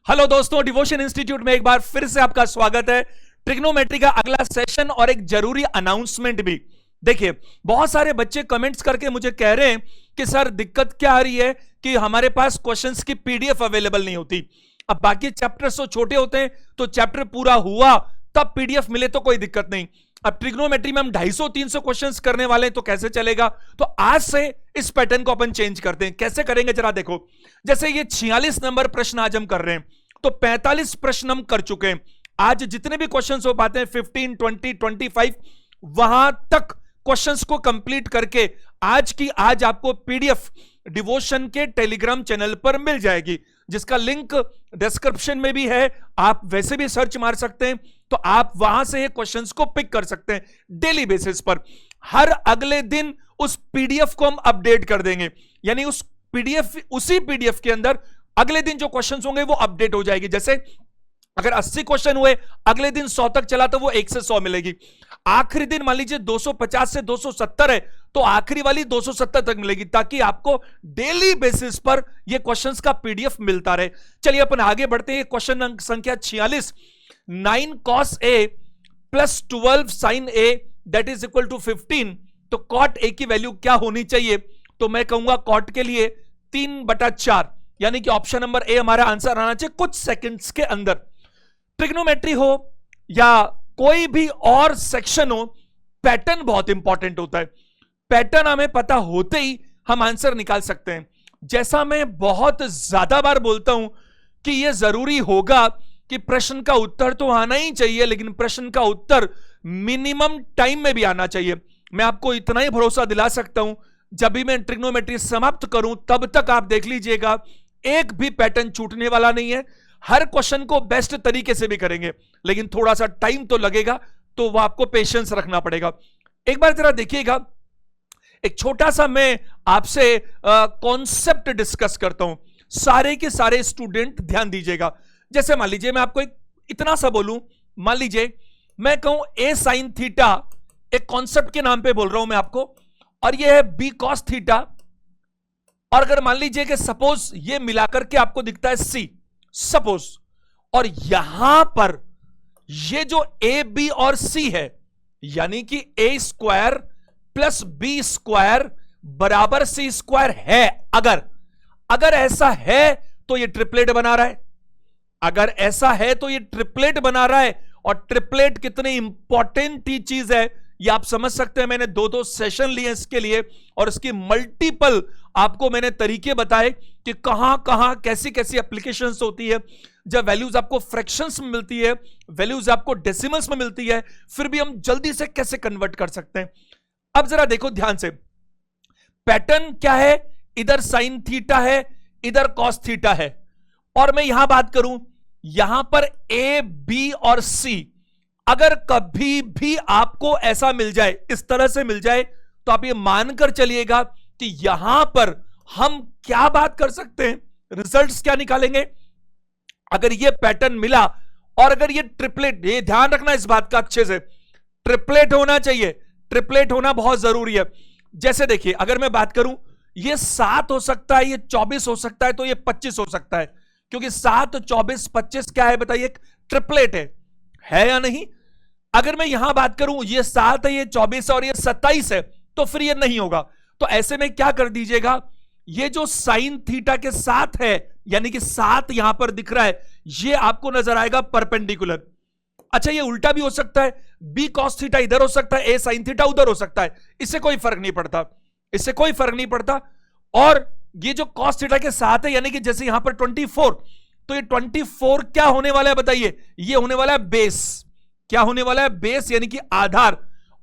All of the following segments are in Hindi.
हेलो दोस्तों, डिवोशन इंस्टीट्यूट में एक बार फिर से आपका स्वागत है। ट्रिग्नोमेट्री का अगला सेशन और एक जरूरी अनाउंसमेंट भी। देखिए, बहुत सारे बच्चे कमेंट्स करके मुझे कह रहे हैं कि सर दिक्कत क्या आ रही है कि हमारे पास क्वेश्चंस की पीडीएफ अवेलेबल नहीं होती। अब बाकी चैप्टर्स तो छोटे होते हैं, तो चैप्टर पूरा हुआ तब पीडीएफ मिले तो कोई दिक्कत नहीं। अब ट्रिग्नोमेट्री में हम 250-300 क्वेश्चंस करने वाले हैं, तो कैसे चलेगा? तो आज से इस पैटर्न को अपन चेंज करते हैं। कैसे करेंगे जरा देखो। जैसे ये 46 नंबर प्रश्न आज हम कर रहे हैं, तो 45 प्रश्न हम कर चुके हैं। आज जितने भी क्वेश्चंस हो पाते हैं 15, 20, 25 वहां तक क्वेश्चंस को कंप्लीट करके आज आपको पीडीएफ डिवोशन के टेलीग्राम चैनल पर मिल जाएगी, जिसका लिंक डिस्क्रिप्शन में भी है। आप वैसे भी सर्च मार सकते हैं, तो आप वहां से ये क्वेश्चंस को पिक कर सकते हैं। डेली बेसिस पर हर अगले दिन उस पीडीएफ को हम अपडेट कर देंगे, यानी उसी पीडीएफ के अंदर अगले दिन जो क्वेश्चंस होंगे वो अपडेट हो जाएगी। जैसे अगर 80 क्वेश्चन हुए, अगले दिन 100 तक चला तो वो 1 से 100 मिलेगी। आखिरी दिन मान लीजिए 250 से 270 है, तो आखिरी वाली 270 तक मिलेगी, ताकि आपको डेली बेसिस पर ये क्वेश्चंस का पीडीएफ मिलता रहे। चलिए अपन आगे बढ़ते हैं। क्वेश्चन संख्या 46, 9 cos A plus 12 sin A that is equal to 15। तो cot A की वैल्यू क्या होनी चाहिए? तो मैं कहूंगा cot के लिए 3/4, यानी कि ऑप्शन नंबर ए हमारा आंसर आना चाहिए कुछ सेकंड्स के अंदर। ट्रिग्नोमेट्री हो या कोई भी और सेक्शन हो, पैटर्न बहुत इंपॉर्टेंट होता है। पैटर्न हमें पता होते ही हम आंसर निकाल सकते हैं। जैसा मैं बहुत ज्यादा बार बोलता हूं कि यह जरूरी होगा कि प्रश्न का उत्तर तो आना ही चाहिए, लेकिन प्रश्न का उत्तर मिनिमम टाइम में भी आना चाहिए। मैं आपको इतना ही भरोसा दिला सकता हूं, जब भी मैं ट्रिग्नोमेट्री समाप्त करूं तब तक आप देख लीजिएगा, एक भी पैटर्न छूटने वाला नहीं है। हर क्वेश्चन को बेस्ट तरीके से भी करेंगे, लेकिन थोड़ा सा टाइम तो लगेगा, तो वो आपको पेशेंस रखना पड़ेगा। एक बार जरा देखिएगा, एक छोटा सा मैं आपसे कॉन्सेप्ट डिस्कस करता हूं। सारे के सारे स्टूडेंट ध्यान दीजिएगा। जैसे मान लीजिए मैं आपको इतना सा बोलूं, मान लीजिए मैं कहूं ए साइन थीटा, एक कॉन्सेप्ट के नाम पे बोल रहा हूं मैं आपको, और ये है बी कॉस थीटा। और अगर मान लीजिए कि सपोज ये मिलाकर के आपको दिखता है सी, सपोज, और यहां पर ये जो ए बी और सी है, यानी कि ए स्क्वायर प्लस बी स्क्वायर बराबर सी स्क्वायर है। अगर ऐसा है तो ये ट्रिपलेट बना रहा है। अगर ऐसा है तो ये ट्रिपलेट बना रहा है। और ट्रिपलेट कितनी इंपॉर्टेंट ही चीज है ये आप समझ सकते हैं। मैंने 2-2 सेशन लिए इसके लिए, और इसकी मल्टीपल आपको मैंने तरीके बताए कि कहां कहां कैसी कैसी एप्लीकेशंस होती है। जब वैल्यूज आपको फ्रैक्शंस में मिलती है, वैल्यूज आपको डेसिमल्स में मिलती है, फिर भी हम जल्दी से कैसे कन्वर्ट कर सकते हैं। अब जरा देखो ध्यान से, पैटर्न क्या है? इधर साइन थीटा है, इधर कॉस थीटा है। और मैं यहां बात करूं, यहां पर ए बी और सी, अगर कभी भी आपको ऐसा मिल जाए, इस तरह से मिल जाए, तो आप ये मानकर चलिएगा कि यहां पर हम क्या बात कर सकते हैं, रिजल्ट्स क्या निकालेंगे। अगर ये पैटर्न मिला और अगर ये ट्रिपलेट, ये ध्यान रखना इस बात का अच्छे से, ट्रिपलेट होना चाहिए, ट्रिपलेट होना बहुत जरूरी है। जैसे देखिए, अगर मैं बात करूं, ये 7 हो सकता है, ये 24 हो सकता है, तो ये 25 हो सकता है, क्योंकि 7, 24, 25 क्या है बताइए? एक ट्रिपलेट है या नहीं? अगर मैं यहां बात करूं, ये 7 है, ये 24 है और ये 27 है, तो फिर ये नहीं होगा। तो ऐसे में क्या कर दीजिएगा, ये जो साइन थीटा के साथ है, यानी कि 7 यहां पर दिख रहा है, ये आपको नजर आएगा परपेंडिकुलर। अच्छा, ये उल्टा भी हो सकता है, बी कॉस थीटा इधर हो सकता है, ए साइन थीटा उधर हो सकता है, इससे कोई फर्क नहीं पड़ता, इससे कोई फर्क नहीं पड़ता। और ये जो कॉस थीटा के साथ है, यानी कि जैसे यहां पर 24, तो ये 24 क्या होने वाला है बताइए? ये होने वाला है बेस। क्या होने वाला है? बेस, यानी कि आधार।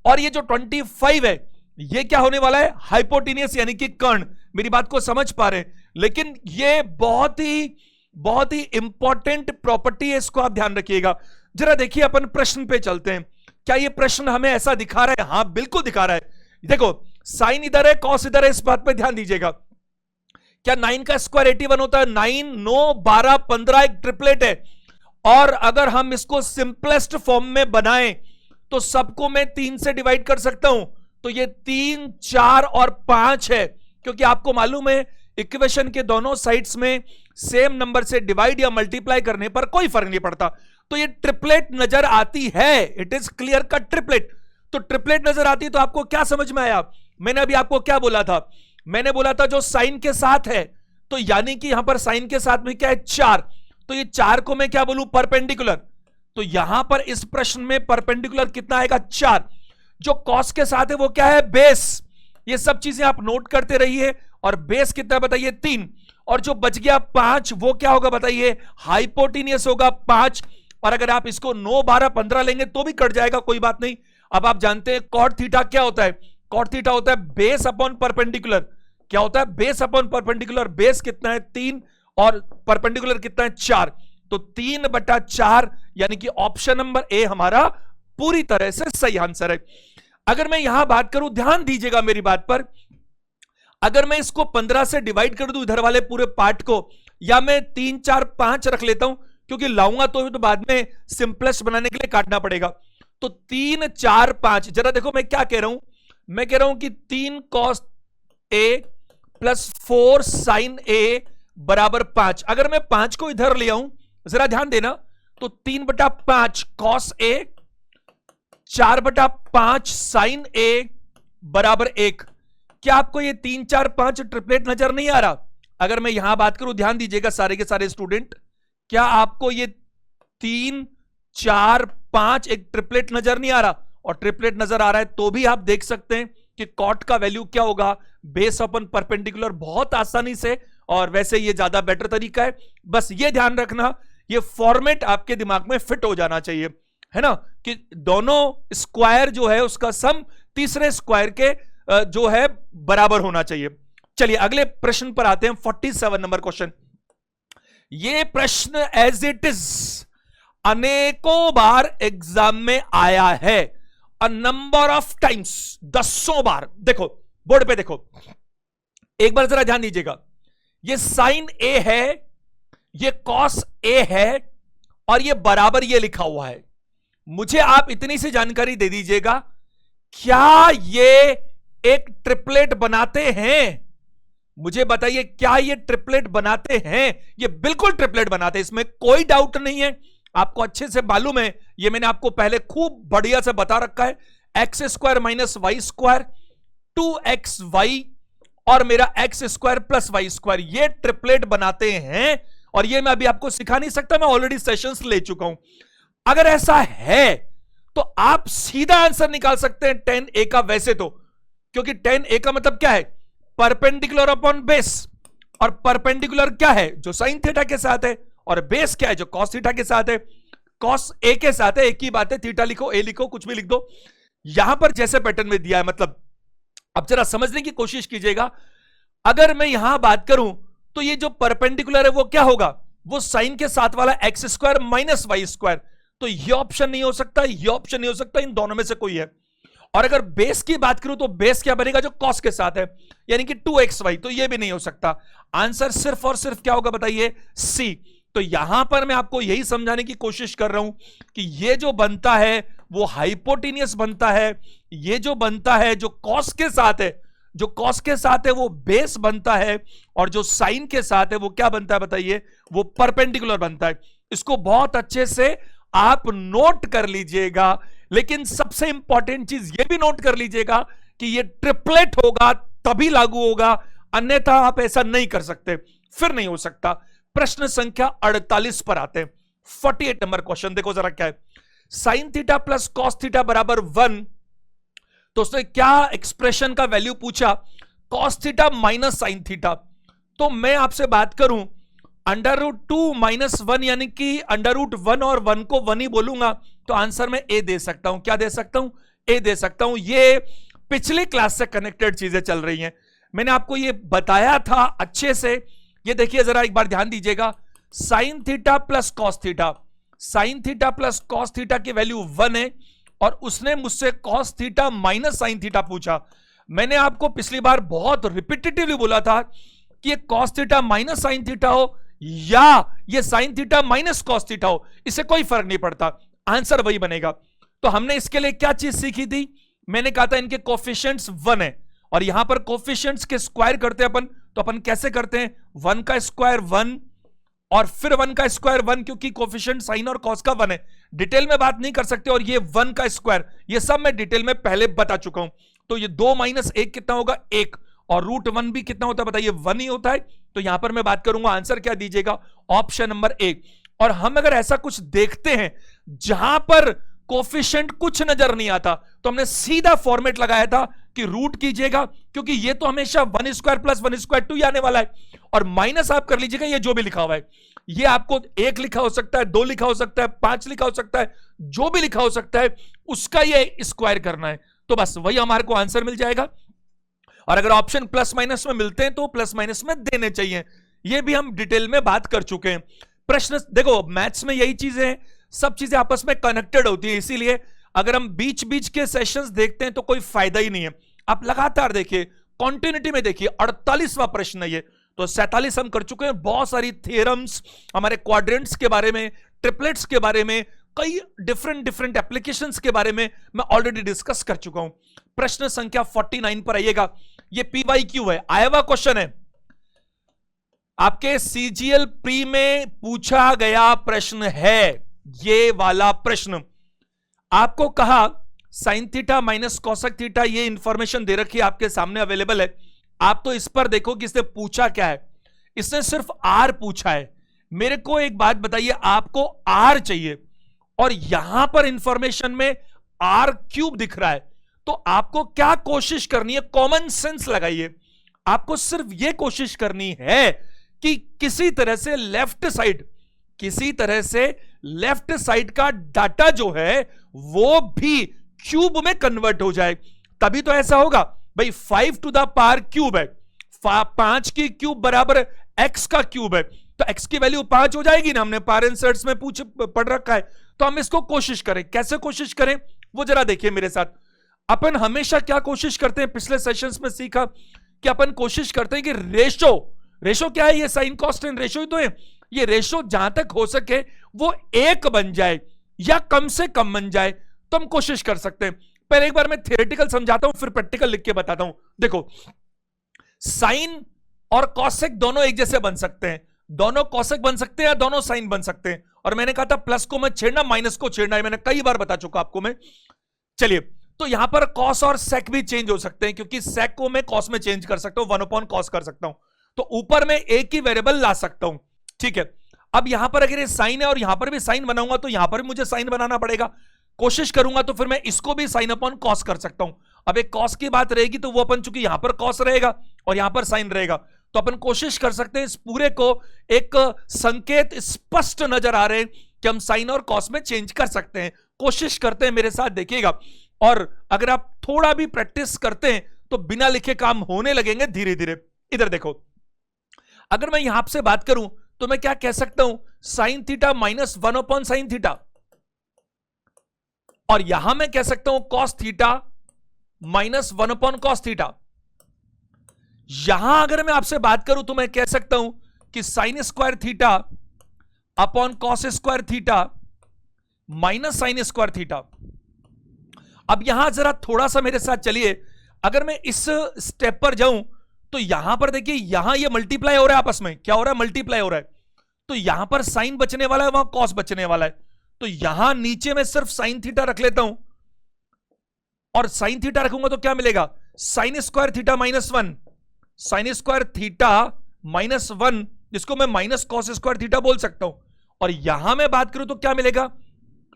और ये जो 25 है, ये क्या होने वाला है? हाइपोटेनियस, यानी कि कर्ण। मेरी बात को समझ पा रहे हैं? लेकिन ये बहुत ही इंपॉर्टेंट प्रॉपर्टी है, इसको आप ध्यान रखिएगा। जरा देखिए, अपन प्रश्न पे चलते हैं। क्या ये प्रश्न हमें ऐसा दिखा रहा है? हाँ, बिल्कुल दिखा रहा है। देखो, साइन इधर है, कॉस इधर है, इस बात पे ध्यान दीजिएगा। क्या 9 का स्क्वायर 81 होता है? 9, 9, 12, 15 एक ट्रिपलेट है। और अगर हम इसको सिंपलेस्ट फॉर्म में बनाएं, तो सबको मैं 3 से डिवाइड कर सकता हूं, तो ये 3, 4 और 5 है, क्योंकि आपको मालूम है इक्वेशन के दोनों साइड्स में सेम नंबर से डिवाइड या मल्टीप्लाई करने पर कोई फर्क नहीं पड़ता। तो ये ट्रिपलेट नजर आती है, it is clear cut triplet. तो ट्रिपलेट नजर आती है तो आपको क्या समझ में आया? मैंने अभी आपको क्या बोला था? मैंने बोला था जो साइन के साथ है, तो यानी कि यहां पर साइन के साथ में क्या है? 4। तो ये 4 को मैं क्या बोलूं? परपेंडिकुलर। तो यहां पर इस प्रश्न में परपेंडिकुलर कितना आएगा? 4। जो कॉस के साथ है वो क्या है? बेस। ये सब चीजें आप नोट करते रहिए। और बेस कितना बताइए? 3। और जो बच गया 5 वो क्या होगा बताइए? हाइपोटेनियस होगा 5। और अगर आप इसको 9, 12, 15 लेंगे तो भी कट जाएगा, कोई बात नहीं। अब आप जानते हैं कॉट थीटा क्या होता है? कॉट थीटा होता है बेस अपॉन परपेंडिकुलर। क्या होता है? Base upon perpendicular. बेस कितना है? 3 और परपेंडिकुलर कितना है? 4। तो 3/4 यानी कि ऑप्शन नंबर ए हमारा पूरी तरह से सही आंसर है। अगर मैं यहां बात करूं, ध्यान दीजिएगा मेरी बात पर, अगर मैं इसको 15 से डिवाइड कर दूं इधर वाले पूरे पार्ट को, या मैं 3, 4, 5 रख लेता हूं, क्योंकि लाऊंगा तो बाद में सिंपलेस्ट बनाने के लिए काटना पड़ेगा। तो 3, 4, 5, जरा देखो मैं क्या कह रहा हूं। मैं कह रहा हूं कि 3 cos A plus 4 sin A बराबर 5। अगर मैं 5 को इधर ले आऊं, जरा ध्यान देना, तो 3/5 cos A, 4/5 sin A बराबर 1। क्या आपको ये 3, 4, 5 ट्रिपलेट नजर नहीं आ रहा? अगर मैं यहां बात करूं, ध्यान दीजिएगा सारे के सारे स्टूडेंट, क्या आपको ये 3, 4, 5 एक ट्रिपलेट नजर नहीं आ रहा? और ट्रिपलेट नजर आ रहा है तो भी आप देख सकते हैं कि कॉट का वैल्यू क्या होगा? बेस अपन परपेंडिकुलर, बहुत आसानी से। और वैसे ये ज्यादा बेटर तरीका है। बस ये ध्यान रखना, ये फॉर्मेट आपके दिमाग में फिट हो जाना चाहिए, है ना, कि दोनों स्क्वायर जो है उसका सम तीसरे स्क्वायर के जो है बराबर होना चाहिए। चलिए अगले प्रश्न पर आते हैं। 47 नंबर क्वेश्चन। ये प्रश्न एज इट इज अनेकों बार एग्जाम में आया है, अ नंबर ऑफ टाइम्स, 10 बार। देखो बोर्ड पे देखो, एक बार जरा ध्यान दीजिएगा। ये साइन ए है, ये कॉस ए है, और ये बराबर ये लिखा हुआ है। मुझे आप इतनी सी जानकारी दे दीजिएगा, क्या ये एक ट्रिपलेट बनाते हैं? मुझे बताइए, क्या ये ट्रिपलेट बनाते हैं? ये बिल्कुल ट्रिपलेट बनाते हैं, इसमें कोई डाउट नहीं है। आपको अच्छे से मालूम है, ये मैंने आपको पहले खूब बढ़िया से बता रखा है। x² minus Y square, 2xy और मेरा x² प्लस वाई स्क्वायर, ये ट्रिपलेट बनाते हैं। और ये मैं अभी आपको सिखा नहीं सकता, मैं ऑलरेडी सेशंस ले चुका हूं। अगर ऐसा है तो आप सीधा आंसर निकाल सकते हैं tan A का, वैसे तो, क्योंकि tan A का मतलब क्या है? Perpendicular upon base. और परपेंडिकुलर क्या है? जो साइन थीटा के साथ है। और बेस क्या है? जो कॉस थीटा के साथ है। कॉस ए के साथ है, एक ही बात है, थीटा लिखो, ए लिखो, कुछ भी लिख दो। यहां पर जैसे पैटर्न में दिया है, मतलब अब जरा समझने की कोशिश कीजिएगा। अगर मैं यहां बात करूं तो ये जो परपेंडिकुलर है वो क्या होगा? वो साइन के साथ वाला x² माइनस वाई स्क्वायर। तो ये ऑप्शन नहीं हो सकता, ये ऑप्शन नहीं हो सकता, इन दोनों में से कोई है। और अगर बेस की बात करूं तो बेस क्या बनेगा? जो कॉस के साथ है, यानी कि 2xy। तो ये भी नहीं हो सकता। आंसर सिर्फ और सिर्फ क्या होगा बताइए? सी। तो यहां पर मैं आपको यही समझाने की कोशिश कर रहा हूं कि ये जो बनता है वो हाइपोटेनियस बनता है। ये जो बनता है जो कॉस के साथ है, जो कॉस के साथ है वो बेस बनता है। और जो साइन के साथ है वो क्या बनता है बताइए? वो परपेंडिकुलर बनता है। इसको बहुत अच्छे से आप नोट कर लीजिएगा। लेकिन सबसे इंपॉर्टेंट चीज ये भी नोट कर लीजिएगा कि ये ट्रिपलेट होगा तभी लागू होगा, अन्यथा आप ऐसा नहीं कर सकते, फिर नहीं हो सकता। प्रश्न संख्या 48 पर आते हैं। 48 नंबर क्वेश्चन देखो जरा क्या है। Sine theta plus cos theta बराबर 1। तो उसने क्या एक्सप्रेशन का वैल्यू पूछा? Cos theta minus sine theta. तो मैं आपसे बात करूं, √2 माइनस 1, यानी कि √1 और 1 को 1 ही बोलूंगा, तो आंसर में ए दे सकता हूं। क्या दे सकता हूं? ए दे सकता हूं। ये पिछले क्लास से कनेक्टेड चीजें चल रही हैं, मैंने आपको ये बताया था अच्छे से। ये देखिए जरा एक बार ध्यान दीजिएगा। Sine theta plus cos theta, sine theta plus cos theta की वैल्यू 1 है, और उसने मुझसे cos theta minus sine theta पूछा। मैंने आपको पिछली बार बहुत रिपीटेटिवली बोला था कि ये cos theta minus sine theta हो या ये sign theta minus cos theta हो, इससे कोई फर्क नहीं पड़ता, आंसर वही बनेगा। तो हमने इसके लिए क्या चीज सीखी थी? मैंने कहा था इनके कोफिशिएंट्स 1 है, और यहां पर कोफिशिएंट्स के स्क्वायर करते हैं अपन तो अपन कैसे करते हैं, 1 का स्क्वायर 1 और फिर 1 का स्क्वायर 1, क्योंकि कोफिशिएंट साइन और कॉस का 1 है। डिटेल में बात नहीं कर सकते, और ये 1 का स्क्वायर, ये सब मैं डिटेल में पहले बता चुका हूं। तो ये 2 माइनस 1 कितना होगा, 1, और रूट 1 भी कितना होता है बताइए, 1 ही होता है। तो यहां पर मैं बात करूंगा, आंसर क्या दीजिएगा, ऑप्शन नंबर 1। और हम अगर ऐसा कुछ देखते हैं जहां पर कोफिशिएंट कुछ नजर नहीं आता, तो हमने सीधा फॉर्मेट लगाया था कि रूट कीजिएगा, क्योंकि ये तो हमेशा 1 स्क्वायर प्लस 1 स्क्वायर 2 ही आने वाला है, और माइनस आप कर लीजिएगा ये जो भी लिखा हुआ है। ये आपको 1 लिखा हो सकता है, 2 लिखा हो सकता है, 5 लिखा हो सकता है, जो भी लिखा हो सकता है उसका ये स्क्वायर करना है। तो बस वही हमारे को आंसर मिल जाएगा। और अगर ऑप्शन प्लस माइनस में मिलते हैं तो प्लस माइनस में देने चाहिए, ये भी हम डिटेल में बात कर चुके हैं। प्रश्न देखो, मैथ्स में यही चीजें हैं, सब चीजें आपस में कनेक्टेड होती है, इसीलिए अगर हम बीच बीच के सेशंस देखते हैं तो कोई फायदा ही नहीं है। आप लगातार देखिए, कॉन्टिन्यूटी में देखिए, 48वां प्रश्न है ये, तो 47 हम कर चुके हैं। बहुत सारी थ्योरम्स, हमारे क्वाड्रेंट्स के बारे में, ट्रिपलेट्स के बारे में, कई डिफरेंट एप्लीकेशंस के बारे में मैं ऑलरेडी डिस्कस कर चुका हूं। प्रश्न संख्या 49 पर आइएगा, ये PYQ है, आया हुआ क्वेश्चन है, आपके CGL प्री में पूछा गया प्रश्न है। ये वाला प्रश्न आपको कहा sign theta minus cosec theta, ये इंफॉर्मेशन दे रखी है, आपके सामने अवेलेबल है। आप तो इस पर देखो कि इसने पूछा क्या है, इसने सिर्फ R पूछा है। मेरे को एक बात बताइए, आपको R चाहिए और यहां पर इंफॉर्मेशन में R³ दिख रहा है, तो आपको क्या कोशिश करनी है, कॉमन सेंस लगाइए। आपको सिर्फ यह कोशिश करनी है कि किसी तरह से लेफ्ट साइड का डाटा जो है वो भी क्यूब में कन्वर्ट हो जाए, तभी तो ऐसा होगा भाई। 5 टू द पावर क्यूब है, 5 की क्यूब बराबर x का क्यूब है, तो x की वैल्यू 5 हो जाएगी ना, हमने पावर इंसर्ट्स में पढ़ रखा है। तो हम इसको कोशिश करें, कैसे कोशिश करें वो जरा देखिए मेरे साथ। अपन हमेशा क्या कोशिश करते हैं, पिछले सेशंस में सीखा कि अपन कोशिश करते हैं कि रेशो क्या है, ये साइन कॉस्टेंट रेशो ही तो है, ये रेशो जहां तक हो सके वो 1 बन जाए या कम से कम बन जाए, तो हम कोशिश कर सकते हैं। पहले एक बार मैं थियोरेटिकल समझाता हूं, फिर प्रैक्टिकल लिख के बताता हूं। देखो, साइन और कॉसेक दोनों एक जैसे बन सकते हैं, दोनों कॉसेक बन सकते हैं या दोनों साइन बन सकते हैं। और मैंने कहा था प्लस को मत छेड़ना, माइनस को छेड़ना है, मैंने कई बार बता चुका आपको मैं। चलिए, तो यहां पर कॉस और सेक भी चेंज हो सकते हैं, क्योंकि सेक को मैं कॉस में चेंज कर सकता हूं, 1/cos कर सकता हूं, तो ऊपर में एक ही वेरिएबल ला सकता हूं। ठीक है, अब यहां पर अगर ये साइन है और यहां पर भी साइन बनाऊंगा, तो यहां पर भी मुझे साइन बनाना पड़ेगा। कोशिश करूंगा तो फिर मैं इसको भी साइन अपॉन कॉस कर सकता हूं। अब एक कॉस की बात रहेगी तो वो अपन, चूंकि यहां पर कॉस रहेगा और यहां पर साइन रहेगा, तो अपन कोशिश कर सकते हैं इस पूरे को एक संकेत स्पष्ट नजर आ रहे हैं कि हम साइन और कॉस में चेंज कर सकते हैं। कोशिश करते हैं, मेरे साथ देखिएगा, और अगर आप थोड़ा भी प्रैक्टिस करते हैं तो बिना लिखे काम होने लगेंगे धीरे धीरे। इधर देखो, अगर मैं यहां से बात करूं तो मैं क्या कह सकता हूं, sign theta minus 1/sin theta, और यहां मैं कह सकता हूं cos theta minus 1/cos theta. यहां अगर मैं आपसे बात करूं तो मैं कह सकता हूं कि sign square theta upon cos square theta minus sign square theta. अब यहां जरा थोड़ा सा मेरे साथ चलिए, अगर मैं इस स्टेप पर जाऊं तो यहां पर देखिए, यहां ये मल्टीप्लाई हो रहा है, आपस में क्या हो रहा है, मल्टीप्लाई हो रहा है। तो यहां पर साइन बचने वाला है, वहां कॉस बचने वाला है, तो यहां नीचे में सिर्फ साइन थीटा रख लेता हूं, और साइन थीटा रखूंगा तो क्या मिलेगा, sign square theta minus 1, sign square theta minus 1, जिसको मैं माइनस कॉस स्क्वायर थीटा बोल सकता हूं। और यहां मैं बात करूं तो क्या मिलेगा,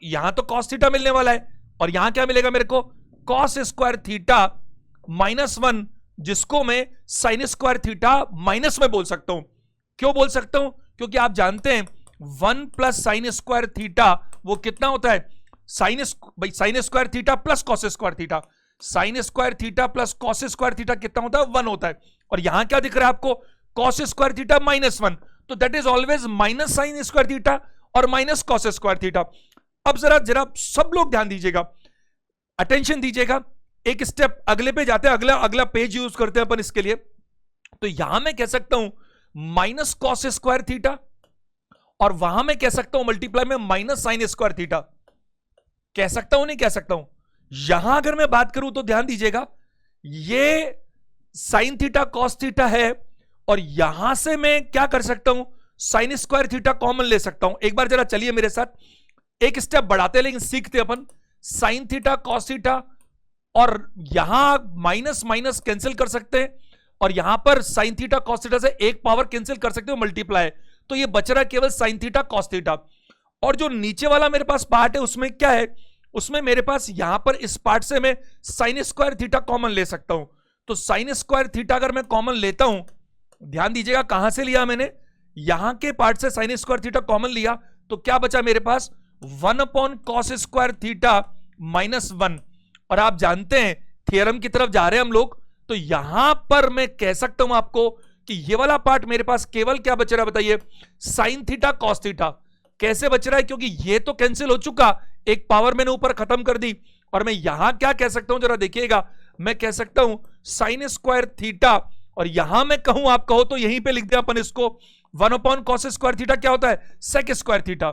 यहां तो कॉस थीटा मिलने वाला है, और यहां क्या मिलेगा मेरे को, कॉस स्क्वायर थीटा माइनस 1, जिसको मैं साइन स्क्वायर थीटा माइनस में बोल सकता हूं। क्यों बोल सकता हूं, क्योंकि आप जानते हैं 1 प्लस साइन स्क्वायर थीटा वो कितना होता है, sign square theta plus cos square theta, sine square theta plus cos square theta कितना होता है, 1 होता है। और यहां क्या दिख रहा है आपको, कॉस स्क्वायर थीटा माइनस 1, तो that is always minus sign square theta और माइनस कॉस स्क्वायर थीटा। अब जरा सब लोग ध्यान दीजिएगा, अटेंशन दीजिएगा, एक स्टेप अगले पे जाते हैं, अगला पेज यूज करते हैं अपन इसके लिए। तो यहां मैं कह सकता हूं माइनस कॉस स्क्वायर थीटा, और वहां मैं कह सकता हूं मल्टीप्लाई में माइनस साइन स्क्वायर थीटा। कह सकता हूं नहीं कह सकता हूं, यहां अगर मैं बात करूं तो ध्यान दीजिएगा, ये साइन थीटा कॉस थीटा है, और यहां से मैं क्या कर सकता हूं, साइन स्क्वायर थीटा कॉमन ले सकता हूं। एक बार जरा चलिए मेरे साथ, एक स्टेप बढ़ाते लेकिन सीखते अपन। साइन थीटा कॉस थीटा, और यहां माइनस माइनस कैंसिल कर सकते हैं, और यहां पर साइन थीटा कॉस थीटा से एक पावर कैंसिल कर सकते हो, मल्टीप्लाई। तो ये बच रहा है केवल साइन थीटा कॉस थीटा। और जो नीचे वाला मेरे पास पार्ट है उसमें क्या है, उसमें मेरे पास यहां पर इस पार्ट से मैं साइन स्क्वायर थीटा कॉमन ले सकता हूं। तो साइन स्क्वायर थीटा अगर मैं कॉमन लेता हूं, ध्यान दीजिएगा कहां से लिया मैंने, यहां के पार्ट से साइन स्क्वायर थीटा कॉमन लिया, तो क्या बचा मेरे पास 1 upon cos square theta minus 1। और आप जानते हैं थियरम की तरफ जा रहे हैं हम लोग, तो यहां पर मैं कह सकता हूं आपको कि ये वाला पार्ट मेरे पास केवल क्या बच रहा है बताइए, साइन थीटा कॉस थीटा। कैसे बच रहा है, क्योंकि ये तो कैंसिल हो चुका, एक पावर मैंने ऊपर खत्म कर दी। और मैं यहां क्या कह सकता हूं जरा देखिएगा, मैं कह सकता हूं साइन स्क्वायर थीटा, और यहां मैं कहूं, आप कहो तो यहीं पे लिख दिया अपन इसको, 1 अपॉन कॉस स्क्वायर थीटा क्या होता है, sec square theta.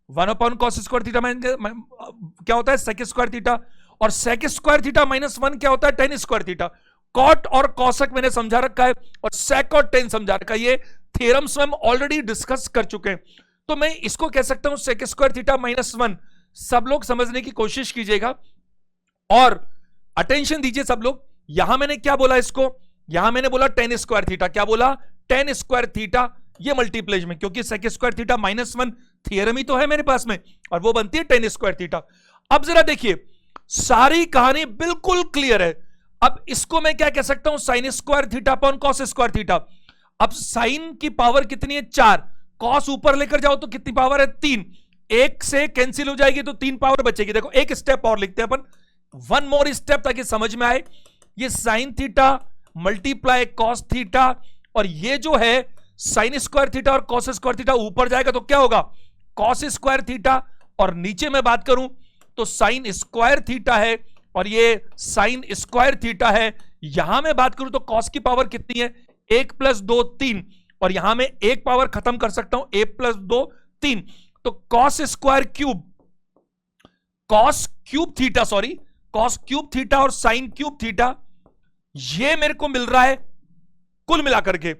1 upon cos square theta क्या होता है, सेक स्क्वायर थीटा। और सेक स्क्वायर थीटा माइनस 1 क्या होता है, टेन स्क्वायर थीटा। कॉट और कॉसक मैंने समझा रखा है, और सेक और टेन समझा रखा है। ये थ्योरम्स हम ऑलरेडी डिस्कस कर चुके हैं। तो मैं इसको कह सकता हूं सेक स्क्वायर थीटा माइनस 1। सब लोग समझने की कोशिश कीजिएगा और अटेंशन दीजिए सब लोग। यहां मैंने क्या बोला इसको, यहां मैंने बोला टेन स्क्वायर थीटा, क्या बोला, टेन स्क्वायर थीटा। ये मल्टीप्लेज में, क्योंकि sec square theta minus 1 theorem ही तो है मेरे पास में, और वो बनती है टेन स्क्वायर थीटा। अब जरा देखिए, सारी कहानी बिल्कुल क्लियर है। अब इसको मैं क्या कह सकता हूं, sine square theta upon cos square theta. अब साइन की पावर कितनी है, 4, कॉस ऊपर लेकर जाओ तो कितनी पावर है, 3। एक से कैंसिल हो जाएगी तो 3 पावर बचेगी। देखो एक स्टेप और लिखते हैं अपन, वन मोर स्टेप, ताकि समझ में आए। ये sine theta multiply cos theta, और ये जो है साइन स्क्वायर थीटा और कॉस स्क्वायर थीटा ऊपर जाएगा तो क्या होगा, कॉस स्क्वायर थीटा। और नीचे मैं बात करूं तो साइन स्क्वायर थीटा है, और ये साइन स्क्वायर थीटा है। यहां मैं बात करूं तो कॉस की पावर कितनी है, 1 + 2 3, और यहां मैं एक पावर खत्म कर सकता हूं, 1 + 2 3। तो cos square cube, cos cube theta, sorry cos cube theta और साइन क्यूब थीटा, ये मेरे को मिल रहा है कुल मिलाकर के,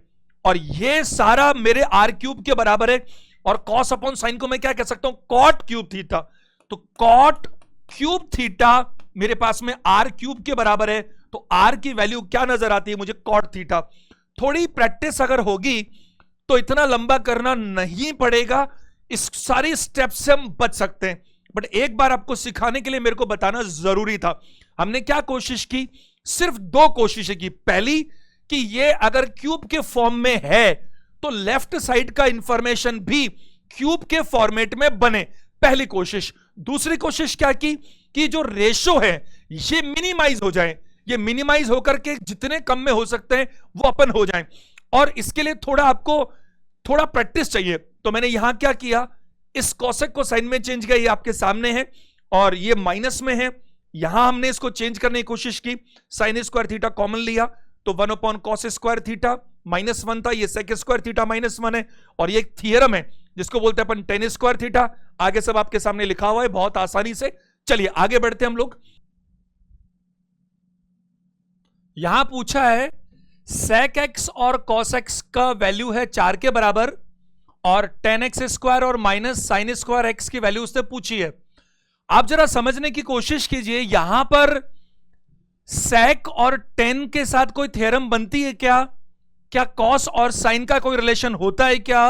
और ये सारा मेरे आर क्यूब के बराबर है। और कॉस अपॉन साइन को मैं क्या कह सकता हूं, कॉट क्यूब थीटा। तो कॉट क्यूब थीटा मेरे पास में आर क्यूब के बराबर है। तो आर की वैल्यू क्या नजर आती है मुझे, कॉट थीटा। थोड़ी प्रैक्टिस अगर होगी तो इतना लंबा करना नहीं पड़ेगा, इस सारी स्टेप से हम बच सकते हैं। बट एक बार आपको सिखाने के लिए मेरे को बताना जरूरी था। हमने क्या कोशिश की, सिर्फ 2 कोशिशें की। पहली कि ये अगर क्यूब के फॉर्म में है तो लेफ्ट साइड का इंफॉर्मेशन भी क्यूब के फॉर्मेट में बने, पहली कोशिश। दूसरी कोशिश क्या की कि जो रेशो है ये मिनिमाइज हो जाए, ये मिनिमाइज होकर के जितने कम में हो सकते हैं वो अपन हो जाएं। और इसके लिए थोड़ा आपको थोड़ा प्रैक्टिस चाहिए। तो मैंने यहां क्या किया, इस कॉसेक को साइन में चेंज किया, ये आपके सामने है, और ये माइनस में है। यहां हमने इसको चेंज करने की कोशिश की, साइन स्क्वायर थीटा कॉमन लिया, तो 1 upon cos square theta minus 1 था, ये सेक स्क्वायर थीटा माइनस 1 है। और ये एक थियरम है जिसको बोलते हैं अपन टेन स्क्वायर थीटा। आगे सब आपके सामने लिखा हुआ है बहुत आसानी से। चलिए आगे बढ़ते हैं हम लोग। यहां पूछा है सेक एक्स और कॉस एक्स का वैल्यू है 4 के बराबर, और टेन एक्स स्क्वायर और माइनस साइन स्क्वायर एक्स की वैल्यू उसने पूछी है। आप जरा समझने की कोशिश कीजिए, यहां पर सेक और टेन के साथ कोई थ्योरम बनती है क्या, क्या कॉस और साइन का कोई रिलेशन होता है क्या?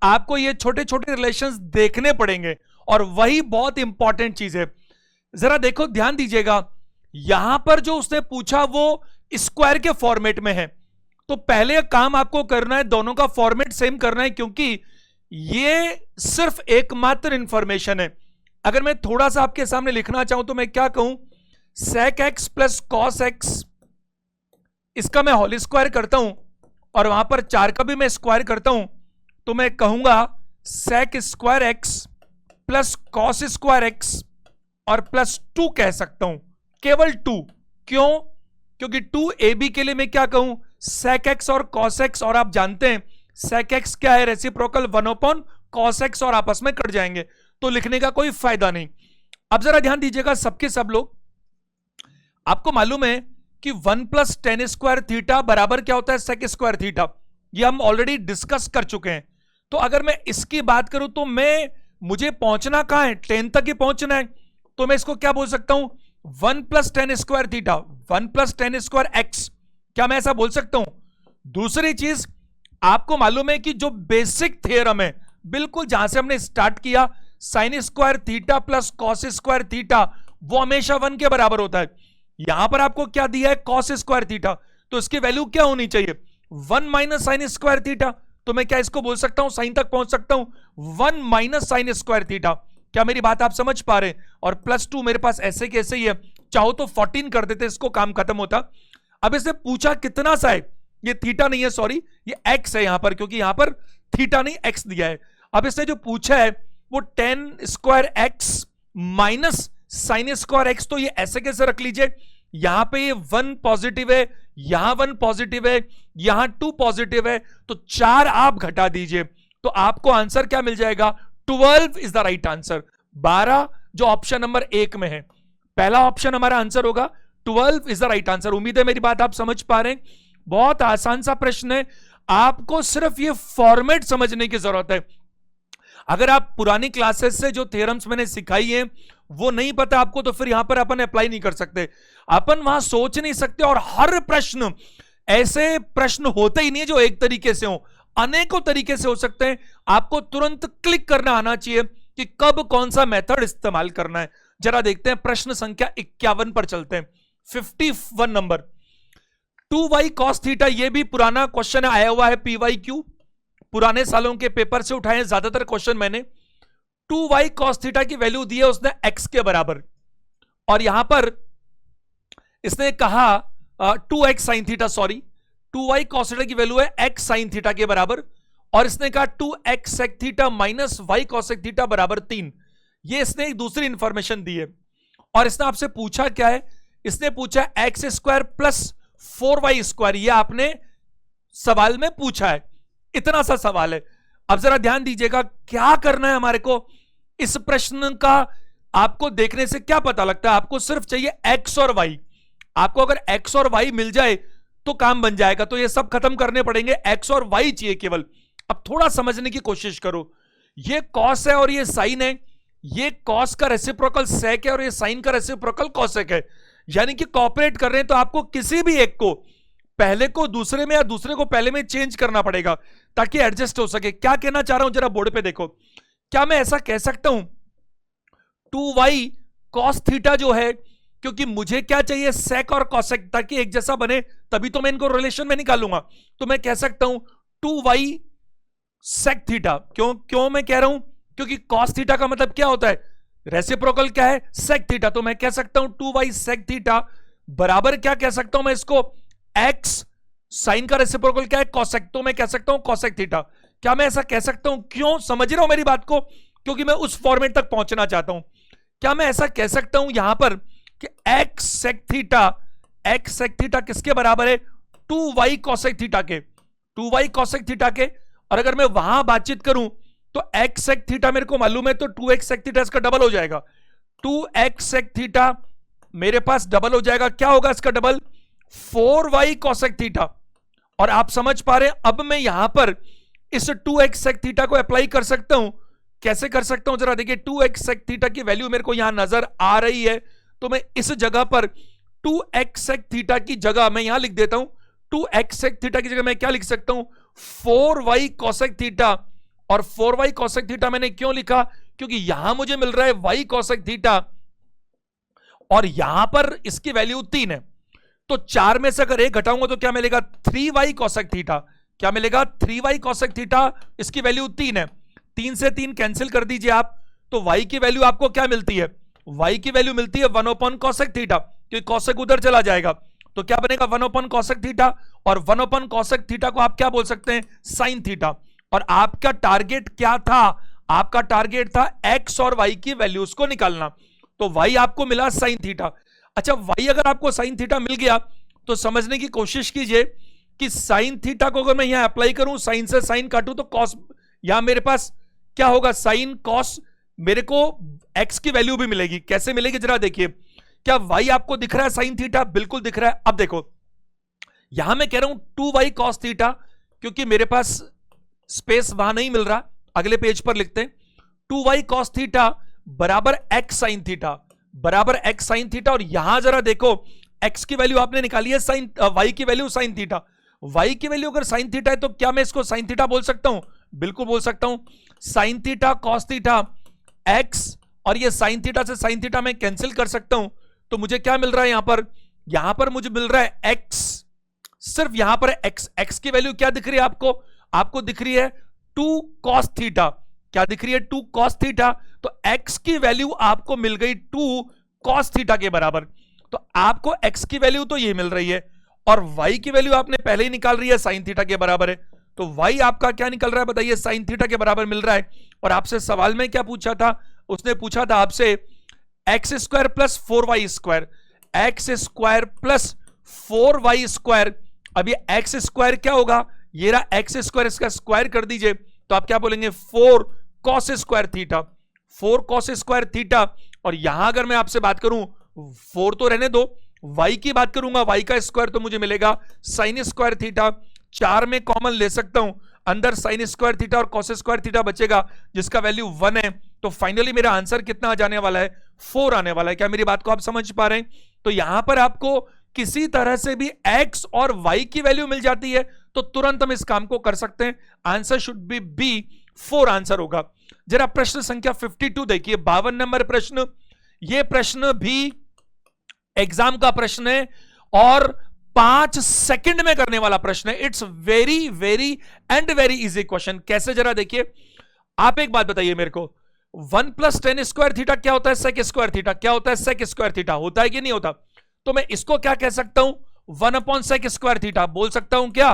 आपको ये छोटे छोटे रिलेशंस देखने पड़ेंगे, और वही बहुत इंपॉर्टेंट चीज है। जरा देखो, ध्यान दीजिएगा, यहां पर जो उसने पूछा वो स्क्वायर के फॉर्मेट में है। तो पहले काम आपको करना है, दोनों का फॉर्मेट सेम करना है, क्योंकि ये सिर्फ एकमात्र इंफॉर्मेशन है। अगर मैं थोड़ा सा आपके सामने लिखना चाहूं तो मैं क्या कहूं, sec x plus cos x, इसका मैं होल स्क्वायर करता हूं, और वहां पर 4 का भी मैं स्क्वायर करता हूं, तो मैं कहूंगा sec square x plus cos square x और प्लस 2 कह सकता हूं, केवल 2। क्यों? क्योंकि 2 AB के लिए मैं क्या कहूं, सेक एक्स और कॉस एक्स, और आप जानते हैं सेक एक्स क्या है, रेसिप्रोकल 1 अपॉन कॉस एक्स, और आपस में कट जाएंगे, तो लिखने का कोई फायदा नहीं। अब जरा ध्यान दीजिएगा सबके सब लोग, आपको मालूम है कि 1 + tan² थीटा बराबर क्या होता है, सेक स्क्वायर थीटा। ये हम ऑलरेडी डिस्कस कर चुके हैं। तो अगर मैं इसकी बात करूं तो मुझे पहुंचना कहां है, 10 तक ही पहुंचना है। तो मैं इसको क्या बोल सकता हूं, 1 + 10 स्क्वायर थीटा, 1 + 10 स्क्वायर एक्स, क्या मैं ऐसा बोल सकता हूं? दूसरी चीज, आपको मालूम है कि जो बेसिक थ्योरम है, बिल्कुल जहां से हमने स्टार्ट किया, sign square theta plus cos square theta, वो हमेशा 1 के बराबर होता है। यहां पर आपको क्या दिया है, कॉस स्क्वायर थीटा, तो इसकी वैल्यू क्या होनी चाहिए, 1 - साइन स्क्वायर थीटा। तो मैं क्या इसको बोल सकता हूं, साइन तक पहुंच सकता हूं, 1 - साइन स्क्वायर थीटा। क्या मेरी बात आप समझ पा रहे हैं? और +2 मेरे पास ऐसे कैसे ही है, चाहो तो 14 कर देते, इसको काम खत्म होता। अब इसने पूछा कितना सा है, ये थीटा नहीं है, सॉरी ये एक्स है यहां पर, क्योंकि यहां पर थीटा नहीं एक्स दिया है। अब इसने जो पूछा है वो 10 square x minus sine square x, तो ये ऐसे कैसे रख लीजिए, यहां पे ये 1 पॉजिटिव है, यहां 1 पॉजिटिव है, यहां 2 पॉजिटिव है, तो 4 आप घटा दीजिए तो आपको आंसर क्या मिल जाएगा, 12 इज द राइट आंसर। 12 जो ऑप्शन नंबर 1 में है, पहला ऑप्शन हमारा आंसर होगा, 12 इज द राइट आंसर। उम्मीद है मेरी बात आप समझ पा रहे हैं। बहुत आसान सा प्रश्न है, आपको सिर्फ ये फॉर्मेट समझने की जरूरत है। अगर आप पुरानी क्लासेस से जो थ्योरम्स मैंने सिखाई है वो नहीं पता आपको, तो फिर यहां पर अपन अप्लाई नहीं कर सकते, अपन वहां सोच नहीं सकते। और हर प्रश्न, ऐसे प्रश्न होते ही नहीं जो एक तरीके से हो, अनेकों तरीके से हो सकते हैं। आपको तुरंत क्लिक करना आना चाहिए कि कब कौन सा मेथड इस्तेमाल करना है। जरा देखते हैं, प्रश्न संख्या 51 पर चलते हैं, 51 नंबर। 2y cos थीटा, ये भी पुराना क्वेश्चन आया हुआ है, PYQ पुराने सालों के पेपर से उठाए ज्यादातर क्वेश्चन मैंने। 2y cos थीटा की वैल्यू दी है उसने x के बराबर, और यहां पर इसने कहा 2x sin theta, sorry 2y cos theta की वैल्यू है x sin थीटा के बराबर, और इसने कहा 2x sec theta minus y cos sec theta बराबर 3। ये इसने एक दूसरी इंफॉर्मेशन दी है, और इसने आपसे पूछा क्या है, इसने पूछा x square plus 4y square, ये आपने सवाल में पूछा है, इतना सा सवाल है। अब जरा ध्यान दीजिएगा क्या करना है हमारे को। इस प्रश्न का आपको देखने से क्या पता लगता है, आपको सिर्फ चाहिए x और y। आपको अगर x और y मिल जाए तो काम बन जाएगा, तो ये सब खत्म करने पड़ेंगे, x और y चाहिए केवल। अब थोड़ा समझने की कोशिश करो, ये cos है और ये sin है, ये cos का रेसिप्रोकल sec है और ये sin का रेसिप्रोकल cosec है, यानी कि कॉपरेट कर रहे हैं। तो आपको किसी भी एक को, पहले को दूसरे में या दूसरे को पहले में चेंज करना पड़ेगा ताकि एडजस्ट हो सके। क्या कहना चाह रहा हूं जरा बोर्ड पे देखो, क्या मैं ऐसा कह सकता हूं 2y cos थीटा जो है, क्योंकि मुझे क्या चाहिए sec और cosec, ताकि एक जैसा बने, तभी तो मैं इनको रिलेशन में निकालूंगा। तो मैं कह सकता हूं 2y sec थीटा। क्यों मैं कह रहा हूं, क्योंकि cos थीटा का मतलब क्या होता है, रेसिप्रोकल क्या है, sec थीटा। तो मैं कह सकता हूं 2y sec थीटा बराबर, क्या कह सकता हूं मैं इसको, x साइन का रेसिप्रोकल क्या है, cosec, तो मैं कह सकता हूं cosec थीटा। क्या मैं ऐसा कह सकता हूं, क्यों, समझ रहे हो मेरी बात को, क्योंकि मैं उस फॉर्मेट तक पहुंचना चाहता हूं। क्या मैं ऐसा कह सकता हूं यहां पर कि x sec थीटा किसके बराबर है, 2y cosec थीटा के, 2y cosec थीटा के। और अगर मैं वहां बातचीत करूं तो x sec थीटा मेरे को मालूम है, तो 2x sec थीटा इसका डबल हो जाएगा, 2x sec थीटा मेरे पास डबल हो जाएगा, क्या होगा इसका डबल, 4y cosec थीटा। और आप समझ पा रहे हैं, अब मैं यहां पर इस 2x sec थीटा को अप्लाई कर सकता हूं। कैसे कर सकता हूं जरा देखिए, 2x sec थीटा की वैल्यू मेरे को यहां नजर आ रही है, तो मैं इस जगह पर 2x sec थीटा की जगह मैं यहां लिख देता हूं, 2x sec थीटा की जगह मैं क्या लिख सकता हूं, 4y cosec थीटा। और 4y cosec थीटा मैंने क्यों लिखा, क्योंकि यहां मुझे मिल रहा है y cosec थीटा, और यहां पर इसकी वैल्यू 3 है, तो 4 में से अगर 1 घटाऊंगा तो क्या मिलेगा, 3y cosec थीटा। क्या मिलेगा, 3y cosec थीटा, इसकी वैल्यू 3 है, 3 से 3 कैंसिल कर दीजिए आप, तो y की वैल्यू आपको क्या मिलती है, y की वैल्यू मिलती है 1 cosec थीटा, क्योंकि cosec उधर चला जाएगा, तो क्या बनेगा 1 cosec थीटा। और 1 cosec थीटा को आप क्या बोल सकते हैं, sin थीटा। और आपका टारगेट क्या था, आपका टारगेट था x और y की वैल्यूज को निकालना, तो y आपको मिला sin थीटा। अच्छा, y अगर आपको sin थीटा मिल गया तो समझने की कोशिश कीजिए कि sin थीटा को अगर मैं यहां अप्लाई करूं, sin से sin काटूं तो cos, यहां मेरे पास क्या होगा, sin cos, मेरे को x की वैल्यू भी मिलेगी। कैसे मिलेगी जरा देखिए, क्या y आपको दिख रहा है sin थीटा, बिल्कुल दिख रहा है। अब देखो यहां मैं कह रहा हूं 2y cos थीटा, क्योंकि मेरे पास स्पेस वहां नहीं मिल रहा, अगले पेज पर लिखते हैं 2y cos थीटा बराबर x sin थीटा बराबर x sin थीटा। और यहां जरा देखो x की वैल्यू आपने निकाली है, साइन y की वैल्यू sin थीटा, y की वैल्यू अगर sin थीटा है तो क्या मैं इसको sin थीटा बोल सकता हूं? बिल्कुल बोल सकता हूं। sin theta cos theta x, और ये sin थीटा से sin थीटा मैं कैंसिल कर सकता हूं, तो मुझे क्या मिल रहा है यहां पर मुझे मिल रहा है x, सिर्फ यहां पर x की वैल्यू क्या दिख रही है आपको दिख रही है 2 cos थीटा। क्या दिख रही है? 2 cos थीटा। तो x की वैल्यू आपको मिल गई 2 cos थीटा के बराबर। तो आपको x की वैल्यू तो ये मिल रही है, और y की वैल्यू आपने पहले ही निकाल रही है, sin थीटा के बराबर है। तो y आपका क्या निकल रहा है बताइए? sin थीटा के बराबर मिल रहा है। और आपसे सवाल में क्या पूछा था? उसने पूछा था आपसे x square plus 4y square, x square plus 4y square. अब ये एक्स स्क्वायर क्या होगा? ये रहा एक्स स्क्वायर, इसका स्क्वायर कर दीजिए तो आप क्या बोलेंगे? 4 cos square theta, 4 cos square theta. और यहां अगर मैं आपसे बात करूं, 4 तो रहने दो, y की बात करूंगा, y का स्क्वायर तो मुझे मिलेगा sin स्क्वायर थीटा। 4 में कॉमन ले सकता हूं, अंदर sin स्क्वायर थीटा और cos स्क्वायर थीटा बचेगा जिसका वैल्यू 1 है। तो फाइनली मेरा आंसर कितना आ जाने वाला है? 4 आने वाला है। क्या मेरी बात को आप समझ पा रहे हैं? तो यहां पर आपको किसी तरह से भी x और y की वैल्यू मिल जाती है तो तुरंत हम इस काम को कर सकते हैं। Answer should be B, 4 answer होगा। जरा प्रश्न संख्या 52 देखिए, 52 नंबर प्रश्न। यह प्रश्न भी एग्जाम का प्रश्न है और 5 सेकंड में करने वाला प्रश्न है। It's very very and very easy question. कैसे? जरा देखिए, आप एक बात बताइए मेरे को, 1 प्लस टेन स्क्वायर थीटा क्या होता है? सेक स्क्वायर थीटा क्या होता है? सेक स्क्वायर थीटा होता है कि नहीं होता? तो मैं इसको क्या कह सकता हूं? 1 अपॉन सेक स्क्वायर थीटा बोल सकता हूं क्या?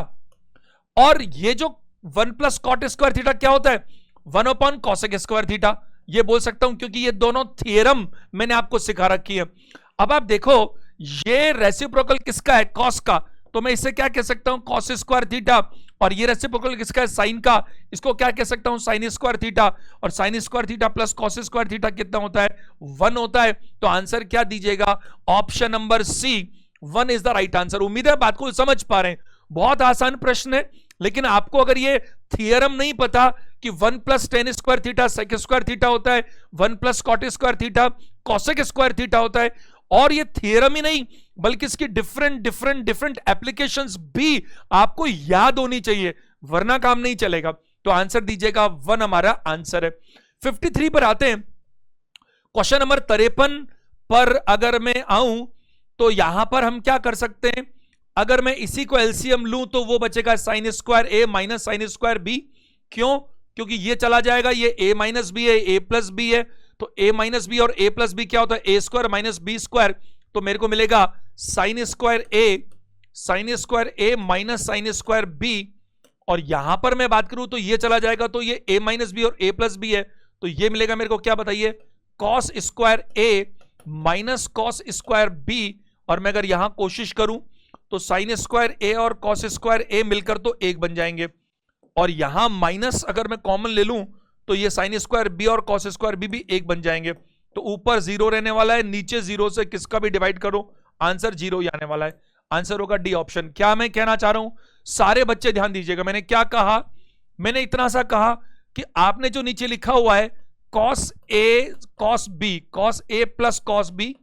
और ये जो 1 प्लस कॉट स्क्वायर थीटा क्या होता है? 1 अपॉन कॉसेक स्क्वायर थीटा, ये बोल सकता हूं क्योंकि ये दोनों थियरम मैंने आपको सिखा रखी है। अब आप देखो, ये रेसिप्रोकल किसका है? कॉस का। तो मैं इसे क्या कह सकता हूं? Cos square theta. और ये रेसिप्रोकल किसका है? साइन का। इसको क्या कह सकता हूं? Sine square theta. और sine square theta plus cos square theta कितना होता है? 1 होता है। तो आंसर क्या दीजिएगा? Option number C, 1 is the right answer. उम्मीद है बात को समझ पा रहे हैं। बहुत आसान प्रश्न है, लेकिन आपको अगर ये थियरम नहीं पता कि 1 plus tan square theta sec square theta होता है, 1 plus cot square theta cosec square theta होता है, और ये थियरम ही नहीं बल्कि इसकी डिफरेंट एप्लीकेशंस भी आपको याद होनी चाहिए, वरना काम नहीं चलेगा। तो आंसर दीजिएगा 1 हमारा आंसर है। 53 पर आते हैं। क्वेश्चन नंबर 53 पर अगर मैं आऊं तो यहां पर हम क्या कर सकते हैं? अगर मैं इसी को एलसीएम लूं तो वो बचेगा साइन स्क्वायर ए माइनस साइन स्क्वायर बी। क्यों? क्योंकि ये चला जाएगा, ये ए माइनस बी है, ए प्लस बी है। तो ए माइनस बी और ए प्लस बी क्या होता है? ए स्क्वायर माइनस बी स्क्वायर। तो मेरे को मिलेगा साइन स्क्वायर ए माइनस साइन स्क्वायर बी। और यहां पर मैं बात करूं तो ये चला जाएगा, तो ये ए माइनस बी और ए प्लस बी है। तो ये मिलेगा मेरे को क्या बताइए? कॉस स्क्वायर ए माइनस कॉस स्क्वायर बी। और मैं अगर यहां कोशिश करूं तो साइन स्क्वायर ए और कॉस स्क्वायर ए मिलकर तो 1 बन जाएंगे। और यहां माइनस अगर मैं कॉमन ले लूं तो ये साइन स्क्वायर बी और कॉस स्क्वायर बी भी 1 बन जाएंगे। तो ऊपर 0 रहने वाला है, नीचे 0 से किसका भी डिवाइड करो आंसर 0 ही आने वाला है। आंसर होगा डी ऑप्शन। क्या मैं कहना चाह रहा हूं? सारे बच्चे ध्यान दीजिएगा, मैंने क्या कहा? मैंने इतना सा कहा कि आपने जो नीचे लिखा हुआ है cos A plus cos B,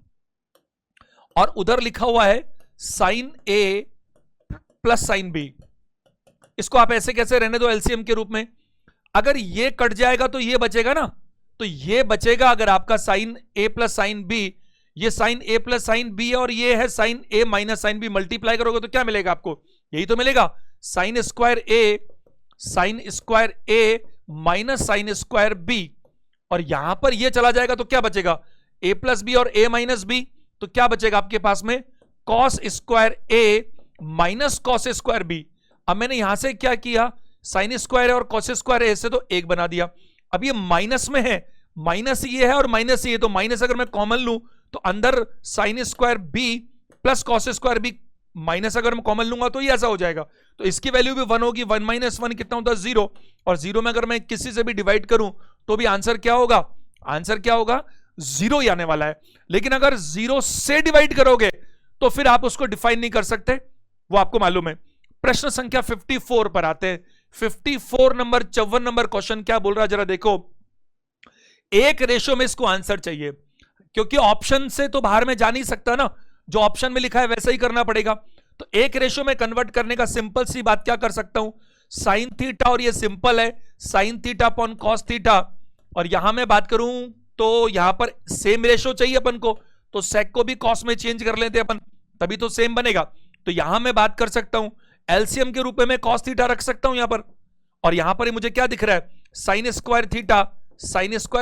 और उधर लिखा हुआ है साइन ए प्लस साइन बी, इसको आप ऐसे कैसे रहने दो एलसीएम के रूप में? अगर ये कट जाएगा तो ये बचेगा ना, तो ये बचेगा अगर आपका साइन ए प्लस साइन बी, ये साइन ए प्लस साइन बी और ये है साइन ए माइनस साइन बी, मल्टीप्लाई करोगे तो क्या मिलेगा आपको? यही तो मिलेगा, साइन स्क्वायर ए माइनस साइन स्क्वायर बी। और यहां पर ये चला जाएगा तो क्या बचेगा? ए प्लस बी और ए माइनस बी। तो क्या बचेगा आपके पास में? कॉस स्क्वायर ए माइनस कॉस स्क्वायर बी। अब मैंने यहां से क्या किया? साइन स्क्वायर और कॉस स्क्वायर ए से तो 1 बना दिया। अब ये माइनस में है, माइनस ये है और माइनस ये, तो माइनस अगर मैं कॉमन लूं तो अंदर sine square B plus cos square B, minus अगर मैं कॉमन लूंगा तो ये ऐसा हो जाएगा। तो इसकी वैल्यू भी 1 होगी। 1 माइनस 1 कितना होता है? 0। और 0 में अगर मैं किसी से भी डिवाइड करूं तो भी आंसर क्या होगा? आंसर क्या होगा? 0 ही आने वाला है। लेकिन अगर 0 से डिवाइड करोगे तो फिर आप उसको डिफाइन नहीं कर सकते, वो आपको मालूम है। प्रश्न संख्या 54 पर आते हैं। 54 नंबर 54 नंबर क्वेश्चन क्या बोल रहा है जरा देखो। एक रेशो में इसको आंसर चाहिए, क्योंकि ऑप्शन से तो बाहर में जा नहीं सकता ना, जो ऑप्शन में लिखा है वैसा ही करना पड़ेगा। तो एक रेशो में कन्वर्ट करने का सिंपल सी बात क्या कर सकता हूं, साइन थीटा, और ये सिंपल है sine theta upon cos theta, और यहां मैं बात करूं तो यहां पर सेम रेशो चाहिए अपन को, तो सेक को भी कॉस में चेंज कर लेते अपन, तभी तो सेम बनेगा। तो यहां मैं बात कर सकता हूं एलसीएम के रूप में कॉस थीटा रख सकता हूं यहां पर, और यहां पर मुझे क्या दिख रहा है, साइन स्क्वायर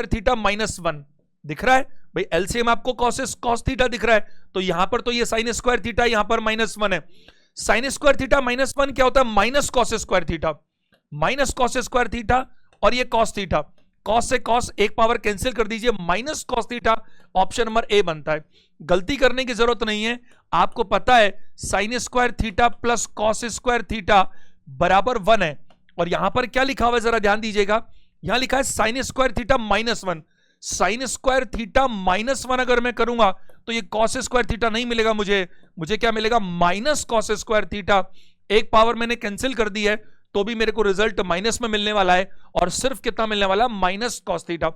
थीटा -1 दिख रहा है भाई। एलसीएम आपको कॉस थीटा दिख रहा है, तो यहां पर तो ये साइन स्क्वायर थीटा, यहां पर -1 है। साइन स्क्वायर थीटा -1 क्या होता है, माइनस कॉस स्क्वायर थीटा, और ये कॉस थीटा, कॉस से कॉस एक पावर कैंसिल कर दीजिए, minus cos theta, option number A बनता है। गलती करने की जरूरत नहीं है, आपको पता है sign square theta plus cos square theta बराबर 1 है, और यहां पर क्या लिखा हुआ है जरा ध्यान दीजिएगा, यहां लिखा है sign square theta -1। Sign square theta -1 अगर मैं करूंगा तो ये कॉस स्क्वायर थीटा नहीं मिलेगा, मुझे क्या मिलेगा, माइनस कॉस स्क्वायर थीटा, एक पावर मैंने कैंसिल कर दी है तो भी मेरे को रिजल्ट माइनस में मिलने वाला है, और सिर्फ कितना मिलने वाला, माइनस कॉस थीटा।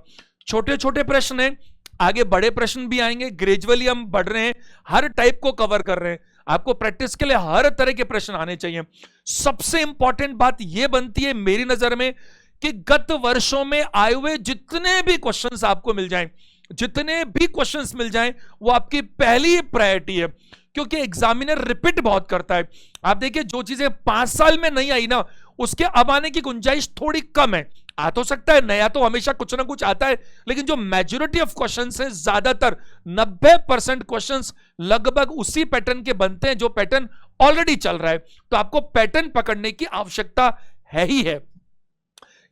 छोटे छोटे प्रश्न हैं, आगे बड़े प्रश्न भी आएंगे, ग्रेजुअली हम बढ़ रहे हैं, हर टाइप को कवर कर रहे हैं, आपको प्रैक्टिस के लिए हर तरह के प्रश्न आने चाहिए। सबसे इंपॉर्टेंट बात यह बनती है मेरी नजर में कि गत वर्षों में आए हुए जितने भी क्वेश्चंस आपको मिल जाएं, वो आपकी पहली प्रायोरिटी है, क्योंकि एग्जामिनर रिपीट बहुत करता है। आप देखिए जो चीजें 5 साल में नहीं आई ना, उसके अब आने की गुंजाइश थोड़ी कम है। आ तो सकता है, नया तो हमेशा कुछ ना कुछ आता है, लेकिन जो मेजॉरिटी ऑफ क्वेश्चंस हैं, ज्यादातर 90% क्वेश्चंस लगभग उसी पैटर्न के बनते हैं जो पैटर्न ऑलरेडी चल रहा है। तो आपको पैटर्न पकड़ने की आवश्यकता है ही है।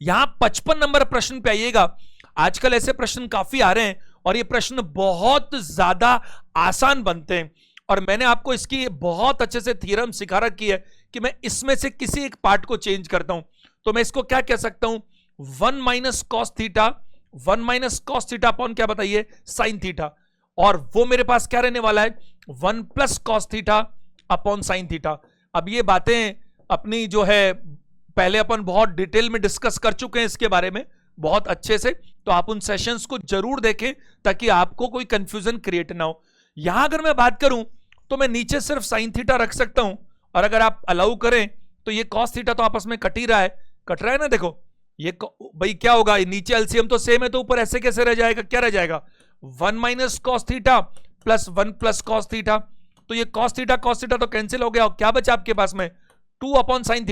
यहां 55 नंबर प्रश्न पे आइएगा। आजकल ऐसे प्रश्न काफी आ रहे हैं और ये प्रश्न बहुत ज्यादा आसान बनते हैं, और मैंने आपको इसकी बहुत अच्छे से थ्योरम सिखा रखी है कि मैं इसमें से किसी एक पार्ट को चेंज करता हूं। तो मैं इसको क्या कह सकता हूं, 1 माइनस कॉस थीटा अपॉन क्या बताइए, साइन थीटा, और वो मेरे पास क्या रहने वाला है, 1 plus cos theta upon sine theta. अब ये बातें अपनी जो है पहले अपन बहुत डिटेल में डिस्कस कर चुके हैं इसके बारे में बहुत अच्छे से, तो आप उन सेशंस को जरूर देखें ताकि आपको कोई कंफ्यूजन क्रिएट ना हो। यहां अगर मैं बात करूं तो मैं नीचे सिर्फ साइन थीटा रख सकता हूं, और अगर आप अलाउ करें तो ये कॉस थीटा तो आपस में कट रहा है ना। देखो ये भाई क्या होगा, नीचे एलसीएम तो सेम है, तो ऊपर ऐसे कैसे रह जाएगा, क्या रह जाएगा, 1 minus cos theta plus 1 plus cos theta. तो ये कॉस थीटा तो कैंसिल हो गया, और क्या बचा आपके पास में, 2 अपॉन साइन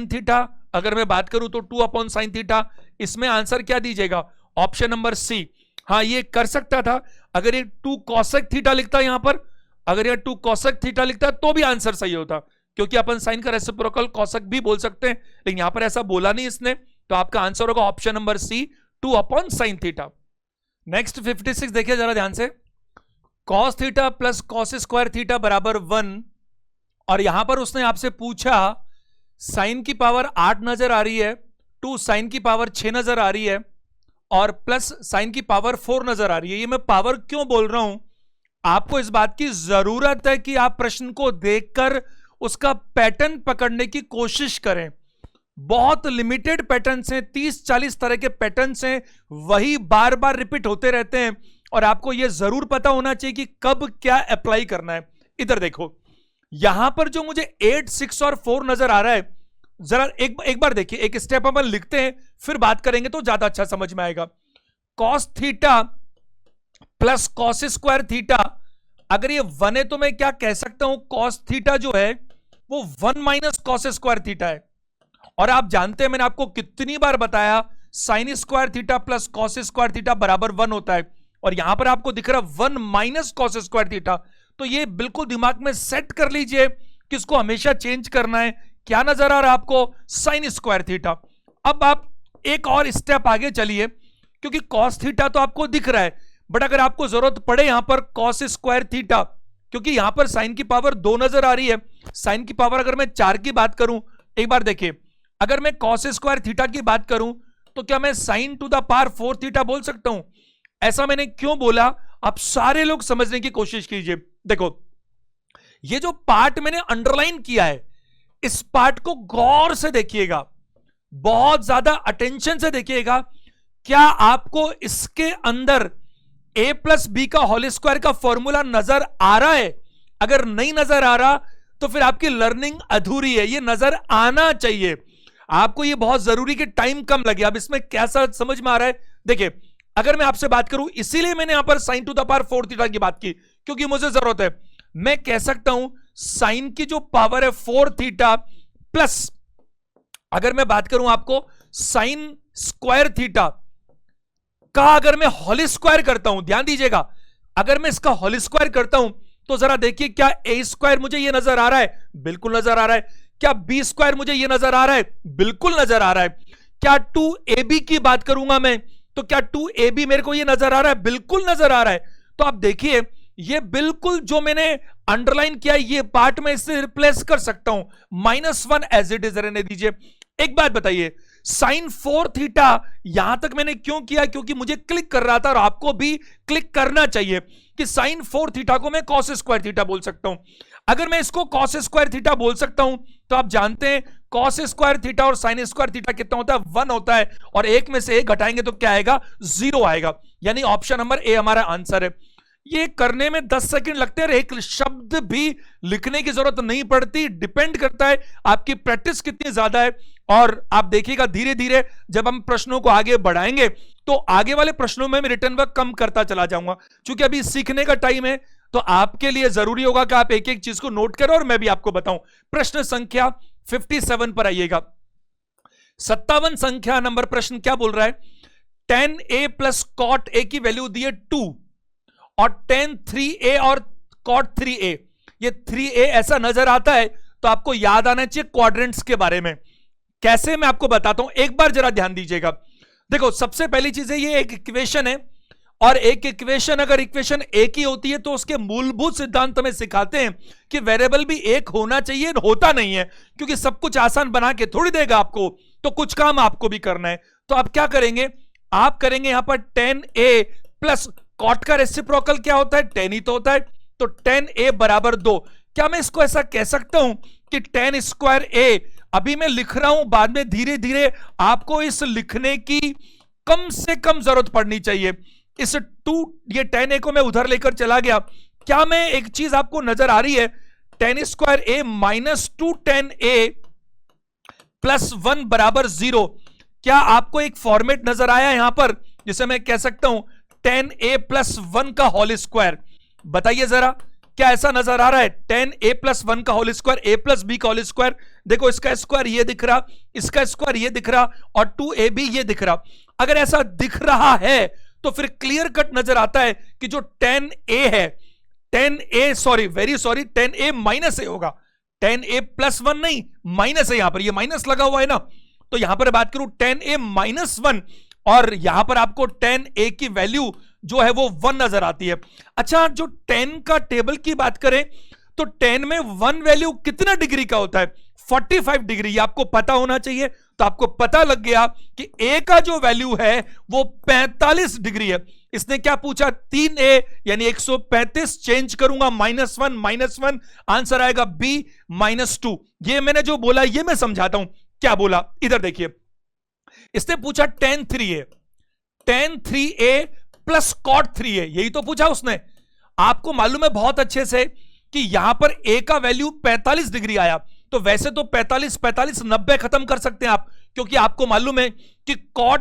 थीटा। अगर मैं बात करूं तो 2 अपॉन साइन थीटा, इसमें आंसर क्या दीजिएगा, ऑप्शन नंबर सी। हाँ ये कर सकता था, अगर ये 2 कॉसेक थीटा लिखता यहां पर, अगर ये 2 कॉसेक थीटा लिखता तो भी आंसर सही होता, क्योंकि अपन साइन का रेसिप्रोकल कॉसेक भी बोल सकते हैं, लेकिन यहां पर ऐसा बोला नहीं इसने, तो आपका आंसर होगा option number C, 2 upon sine theta. Next 56 देखिए जरा ध्यान से, cos theta plus cos square theta बराबर 1, और यहां पर उसने आपसे पूछा साइन की पावर 8 नजर आ रही है, 2 साइन की पावर 6 नजर आ रही है, और प्लस साइन की पावर 4 नजर आ रही है। ये मैं पावर क्यों बोल रहा हूं, आपको इस बात की जरूरत है कि आप प्रश्न को देखकर उसका पैटर्न पकड़ने की कोशिश करें। बहुत लिमिटेड पैटर्न्स हैं, 30-40 तरह के पैटर्न्स हैं, वही बार बार रिपीट होते रहते हैं, और आपको यह जरूर पता होना चाहिए कि कब क्या अप्लाई करना है। इधर देखो, यहां पर जो मुझे 8, 6 और 4 नजर आ रहा है, जरा एक बार देखिए, एक स्टेप अपन लिखते हैं फिर बात करेंगे तो ज्यादा अच्छा समझ में आएगा। Cos theta plus cos square theta, अगर ये 1 है तो मैं क्या कह सकता हूं, कॉस थीटा जो है वो 1 माइनस कॉस स्क्वायर थीटा है, और आप जानते हैं मैंने आपको कितनी बार बताया sign square theta plus cos square theta बराबर 1 होता है, और यहां पर आपको दिख रहा है 1 माइनस कॉस स्क्वायर थीटा। तो ये बिल्कुल दिमाग में सेट कर लीजिए कि इसको हमेशा चेंज करना है। क्या नजर आ रहा है आपको, साइन स्क्वायर थीटा। अब आप एक और स्टेप आगे चलिए, क्योंकि कॉस थीटा तो आपको दिख रहा है, बट अगर आपको जरूरत पड़े यहां पर कॉस स्क्वायर थीटा, क्योंकि यहां पर साइन की पावर 2 नजर आ रही है, साइन की पावर अगर मैं 4 की बात करूं, एक बार देखिए, अगर मैं कॉस स्क्वायर थीटा की बात करूं तो क्या मैं sign to the power 4 theta बोल सकता हूं। ऐसा मैंने क्यों बोला, आप सारे लोग समझने की कोशिश कीजिए। देखो ये जो पार्ट मैंने अंडरलाइन किया है, इस पार्ट को गौर से देखिएगा, बहुत ज्यादा अटेंशन से देखिएगा। क्या आपको इसके अंदर a प्लस बी का होल स्क्वायर का फॉर्मूला नजर आ रहा है? अगर नहीं नजर आ रहा तो फिर आपकी लर्निंग अधूरी है, ये नजर आना चाहिए आपको। ये बहुत जरूरी कि टाइम कम लगे। अब इसमें कैसा समझ में आ रहा है? देखिए, अगर मैं आपसे बात करूं, इसीलिए मैंने यहां पर sign to the power 4 theta की बात की, क्योंकि मुझे जरूरत है। मैं कह सकता हूं साइन की जो पावर है 4 थीटा प्लस, अगर मैं बात करूं आपको साइन स्क्वायर थीटा का अगर मैं होल स्क्वायर करता हूं, ध्यान दीजिएगा, अगर मैं इसका होल स्क्वायर करता हूं तो जरा देखिए, क्या ए स्क्वायर मुझे ये नजर आ रहा है? बिल्कुल नजर आ रहा है। क्या बी स्क्वायर मुझे ये नजर आ रहा है? बिल्कुल नजर आ रहा है। क्या 2ab की बात करूंगा मैं, तो क्या 2ab मेरे को ये नजर आ रहा है? बिल्कुल नजर आ रहा है। तो आप देखिए, ये बिल्कुल जो मैंने अंडरलाइन किया, ये पार्ट में इससे रिप्लेस कर सकता हूं, -1 एज इट इज रहने दीजिए। एक बात बताइए, साइन 4 थीटा यहां तक मैंने क्यों किया? क्योंकि मुझे क्लिक कर रहा था और आपको भी क्लिक करना चाहिए कि साइन 4 थीटा को मैं कॉस स्क्वायर थीटा बोल सकता हूं। अगर मैं इसको कॉस स्क्वायर थीटा बोल सकता हूं तो आप जानते हैं कॉस स्क्वायर थीटा और साइन स्क्वायर थीटा कितना होता है? 1 होता है, और एक में से एक घटाएंगे तो क्या आएगा? 0 आएगा। यानी ऑप्शन नंबर ए हमारा आंसर है। ये करने में 10 सेकंड लगते हैं, एक शब्द भी लिखने की जरूरत नहीं पड़ती। डिपेंड करता है आपकी प्रैक्टिस कितनी ज्यादा है। और आप देखिएगा धीरे धीरे जब हम प्रश्नों को आगे बढ़ाएंगे तो आगे वाले प्रश्नों में मैं रिटर्न वर्क कम करता चला जाऊंगा, क्योंकि अभी सीखने का टाइम है। तो आपके लिए जरूरी होगा कि आप एक एक चीज को नोट करें और मैं भी आपको बताऊं। प्रश्न संख्या 57 पर आइएगा। 57 संख्या नंबर प्रश्न क्या बोल रहा है? tan a plus cot a की वैल्यू दी है 2 और tan 3a और cot 3a, ये 3a ऐसा नजर आता है तो आपको याद आना चाहिए क्वाड्रेंट्स के बारे में। कैसे, मैं आपको बताता हूं, एक बार जरा ध्यान दीजिएगा। देखो, सबसे पहली चीज है, ये एक इक्वेशन है, और एक इक्वेशन अगर इक्वेशन एक ही होती है तो उसके मूलभूत सिद्धांत हमें सिखाते हैं कि वेरिएबल भी एक होना चाहिए। होता नहीं है, क्योंकि सब कुछ आसान बना के थोड़ी देगा आपको, तो कुछ काम आपको भी करना है। तो आप क्या करेंगे? आप करेंगे यहां पर tan a प्लस कॉट का रेसिप्रोकल क्या होता है? tan ही तो होता है। तो tan a बराबर 2। क्या मैं इसको ऐसा कह सकता हूं कि tan स्क्वायर a, अभी मैं लिख रहा हूं, बाद में धीरे धीरे आपको इस लिखने की कम से कम जरूरत पड़नी चाहिए। इस 2, ये tan a को मैं उधर लेकर चला गया। क्या मैं एक चीज आपको नजर आ रही है? tan square a minus 2 tan a plus 1 बराबर 0। क्या आपको एक फॉर्मेट नजर आया यहां पर जिसे मैं कह सकता हूं tan a प्लस 1 का होल स्क्वायर? बताइए जरा, क्या ऐसा नजर आ रहा है? tan a प्लस 1 का whole square, a plus B का होल स्क्वायर। देखो, इसका स्क्वायर ये दिख रहा, इसका स्क्वायर ये दिख रहा, और 2ab ये दिख रहा। अगर ऐसा दिख रहा है तो फिर क्लियर कट नजर आता है कि जो tan a है, tan a sorry, very sorry, tan a minus a होगा। tan a प्लस 1 नहीं, माइनस है, यहां पर ये माइनस लगा हुआ है ना। तो यहां पर बात करूं tan a माइनस 1, और यहां पर आपको tan a की वैल्यू जो है वो 1 नजर आती है। अच्छा, जो tan का टेबल की बात करें तो tan में 1 वैल्यू कितना डिग्री का होता है? 45 डिग्री। ये आपको पता होना चाहिए। तो आपको पता लग गया कि a का जो वैल्यू है वो 45 डिग्री है। इसने क्या पूछा? 3a यानी 135 चेंज करूंगा, -1, आंसर आएगा b -2। ये मैंने जो बोला ये मैं समझाता हूं क्या बोला। इधर देखिए, इसने पूछा tan 3a plus cot 3a, यही तो पूछा उसने। आपको मालूम है बहुत अच्छे से कि यहां पर a का वैल्यू 45 डिग्री आया, तो वैसे तो 45 90 खत्म कर सकते हैं आप, क्योंकि आपको मालूम है कि cot,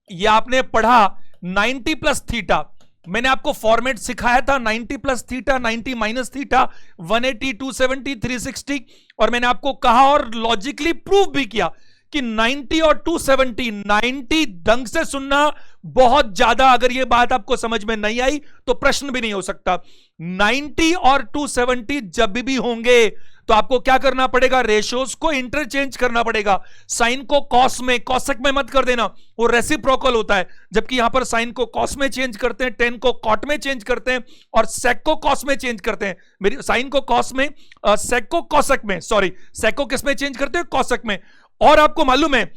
ये आपने पढ़ा 90 प्लस थीटा, मैंने आपको फॉर्मेट सिखाया था 90 प्लस थीटा, 90 माइनस थीटा, 180, 270, 360, और मैंने आपको कहा और लॉजिकली प्रूव भी किया कि 90 और 270, 90 ढंग से सुनना बहुत ज्यादा, अगर ये बात आपको समझ में नहीं आई तो प्रश्न भी नहीं हो सकता। 90 और 270 जब भी होंगे तो आपको क्या करना पड़ेगा? रेशियोज को इंटरचेंज करना पड़ेगा। साइन को कॉस में, कॉसेक में मत कर देना, वो रेसिप्रोकल होता है। जबकि यहां पर साइन को कॉस में चेंज करते हैं, टेन को कॉट में चेंज करते हैं, और सेक को कॉस में चेंज करते हैं। मेरी साइन को कॉस में, सेक को कॉसेक में, सॉरी, सेक को किस में चेंज करते हैं? कॉसेक में। और आपको मालूम है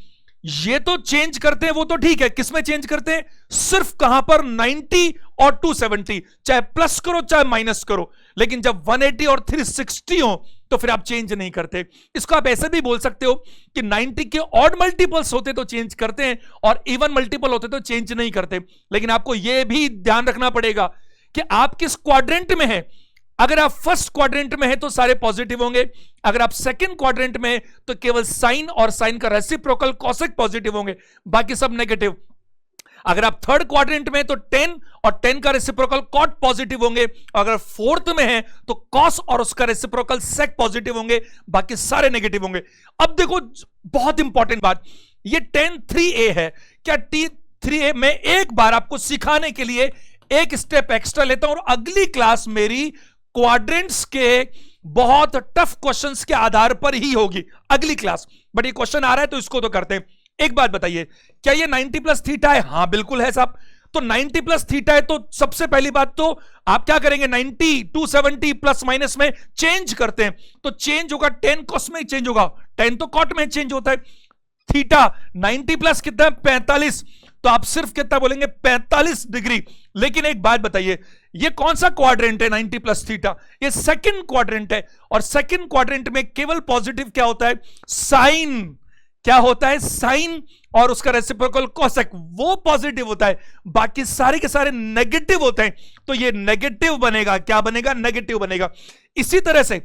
ये तो चेंज करते हैं, वो तो ठीक है, किसमें चेंज करते हैं? सिर्फ कहां पर? 90 और 270, चाहे प्लस करो चाहे माइनस करो, लेकिन जब 180 और 360 हो तो फिर आप चेंज नहीं करते। इसको आप ऐसे भी बोल सकते हो कि 90 के ऑड मल्टीपल्स होते तो चेंज करते हैं और इवन मल्टीपल होते तो चेंज नहीं करते। लेकिन आपको यह भी ध्यान रखना पड़ेगा कि आप किस क्वाड्रेंट में हैं। अगर आप फर्स्ट क्वाड्रेंट में है तो सारे पॉजिटिव होंगे, अगर आप सेकंड क्वाड्रेंट में है तो केवल साइन और साइन का रेसिप्रोकल कॉसेक पॉजिटिव होंगे, बाकी सब नेगेटिव। अगर आप थर्ड क्वाड्रेंट में है तो 10 और 10 का रेसिप्रोकल कॉट पॉजिटिव होंगे, अगर फोर्थ में है तो कॉस और उसका रेसिप्रोकल सेक पॉजिटिव होंगे, बाकी सारे नेगेटिव होंगे। अब देखो बहुत इंपॉर्टेंट बात, ये 10(3a) है। क्या 3a मैं एक बार आपको सिखाने के लिए एक स्टेप एक्स्ट्रा लेता हूं और अगली क्लास मेरी क्वाड्रेंट्स के बहुत टफ क्वेश्चंस के आधार पर ही होगी अगली क्लास। बट ये क्वेश्चन आ रहा है तो इसको तो करते हैं। एक बात बताइए, क्या ये 90 प्लस थीटा है? हां बिल्कुल है साहब। तो 90 प्लस थीटा है तो सबसे पहली बात तो आप क्या करेंगे, 90 270 प्लस माइनस में चेंज करते हैं तो चेंज होगा 10 कॉस में चेंज होगा, 10 तो कॉट में चेंज होता है। थीटा 90 प्लस कितना है? 45, तो आप सिर्फ कितना बोलेंगे? 45 डिग्री। लेकिन एक बात बताइए, ये कौन सा क्वाड्रेंट है 90 प्लस थीटा? ये सेकंड क्वाड्रेंट है और सेकंड क्वाड्रेंट में केवल पॉजिटिव क्या होता है? साइन। क्या होता है? साइन और उसका रेसिप्रोकल कोसेक, वो पॉजिटिव होता है, बाकी सारे के सारे नेगेटिव होते हैं। तो ये नेगेटिव बनेगा। क्या बनेगा? नेगेटिव बनेगा। इसी तरह से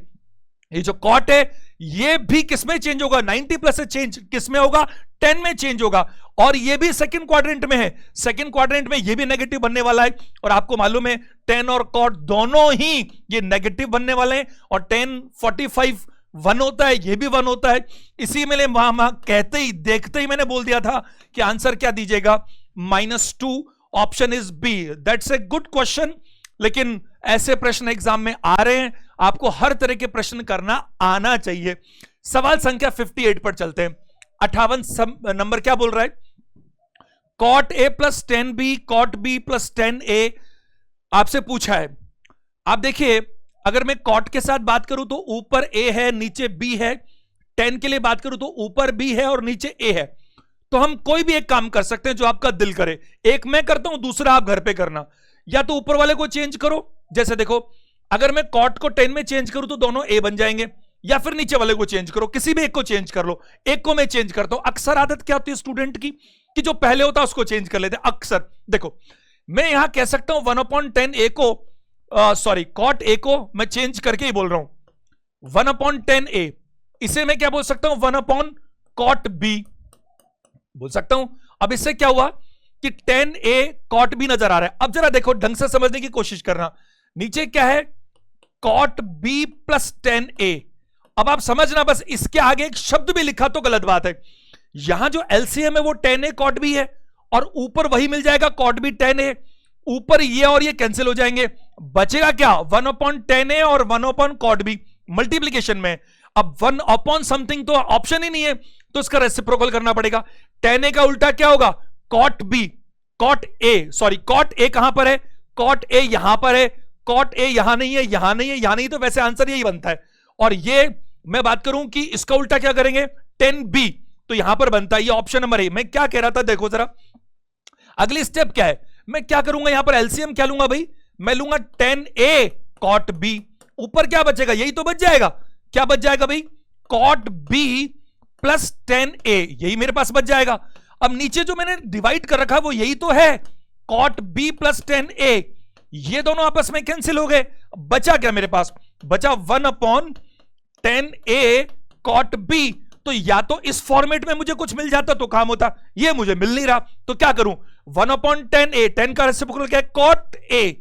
ये जो कॉट है ये भी किसमें चेंज होगा? 90 प्लस से चेंज किसमें होगा? 10 में चेंज होगा। और ये भी सेकंड क्वाड्रेंट में है, सेकंड क्वाड्रेंट में ये भी नेगेटिव बनने वाला है। और आपको मालूम है 10 और कॉट दोनों ही ये नेगेटिव बनने वाले हैं। और 10 45 1 होता है, ये भी 1 होता है। इसी में वहां कहते ही देखते ही मैंने बोल दिया था कि आंसर क्या दीजिएगा? -2। Option is B. That's a good question. लेकिन ऐसे प्रश्न एग्जाम में आ रहे हैं, आपको हर तरह के प्रश्न करना आना चाहिए। सवाल संख्या 58 पर चलते हैं। 58 नंबर क्या बोल रहा है? Cot A plus 10b cot B plus 10a आपसे पूछा है। आप देखिए, अगर मैं कॉट के साथ बात करूं तो ऊपर a है नीचे b है, 10 के लिए बात करूं तो ऊपर b है और नीचे a है। तो हम कोई भी एक काम कर सकते हैं जो आपका दिल करे। एक मैं करता हूं, दूसरा आप घर पे करना। या तो ऊपर वाले को चेंज करो, जैसे देखो अगर मैं कॉट को 10 में चेंज करूं तो दोनों a बन जाएंगे, या फिर नीचे वाले को चेंज करो, किसी भी एक को चेंज कर लो। एक को मैं चेंज करता हूं। अक्सर आदत क्या होती है स्टूडेंट की कि जो पहले होता है उसको चेंज कर लेते हैं अक्सर। देखो मैं यहां कह सकता हूं 1/10a को कॉट a को मैं चेंज करके ही बोल रहा हूं 1/10a। इसे मैं क्या बोल सकता हूं? 1/cot b बोल सकता हूं। अब इससे क्या हुआ कि 10a cot b नजर आ रहा है। अब जरा देखो, ढंग से समझने की कोशिश करना। नीचे क्या है? cot b plus 10a। अब आप समझना, बस इसके आगे एक शब्द भी लिखा तो गलत बात है। यहां जो एलसीएम है वो 10a cot b है और ऊपर वही मिल जाएगा cot b 10a। ऊपर ये और ये कैंसिल हो जाएंगे, बचेगा क्या? 1/10a और 1/cot b मल्टीप्लीकेशन में। अब 1 समथिंग तो ऑप्शन ही नहीं है, तो इसका रेसिप्रोकल करना पड़ेगा। 10a का उल्टा क्या होगा? cot b cot a कहां पर है? cot a यहां पर है, cot a यहां नहीं है, यहां नहीं है, यहां नहीं, तो वैसे आंसर यही बनता है। और ये मैं बात करूं कि इसका उल्टा क्या करेंगे? 10b, तो यहां पर बनता है। ये ऑप्शन नंबर ए। मैं क्या कह रहा था, देखो जरा अगली स्टेप क्या है। मैं क्या करूंगा यहां पर? एलसीएम क्या लूंगा भाई? मैं लूंगा 10a cot b। ऊपर क्या बचेगा? यही तो बच जाएगा। क्या बच जाएगा भाई? cot b प्लस 10a, यही मेरे पास बच जाएगा। अब नीचे जो मैंने डिवाइड कर रखा है वो यही तो है, cot b प्लस 10a। ये दोनों आपस में कैंसिल हो गए। बचा क्या मेरे पास? बचा 1/10a cot b। तो या तो इस फॉर्मेट में मुझे कुछ मिल जाता तो काम होता, ये मुझे मिल नहीं रहा, तो क्या करूं? 1/10a, 10 का रेसिप्रोकल क्या है? cot a।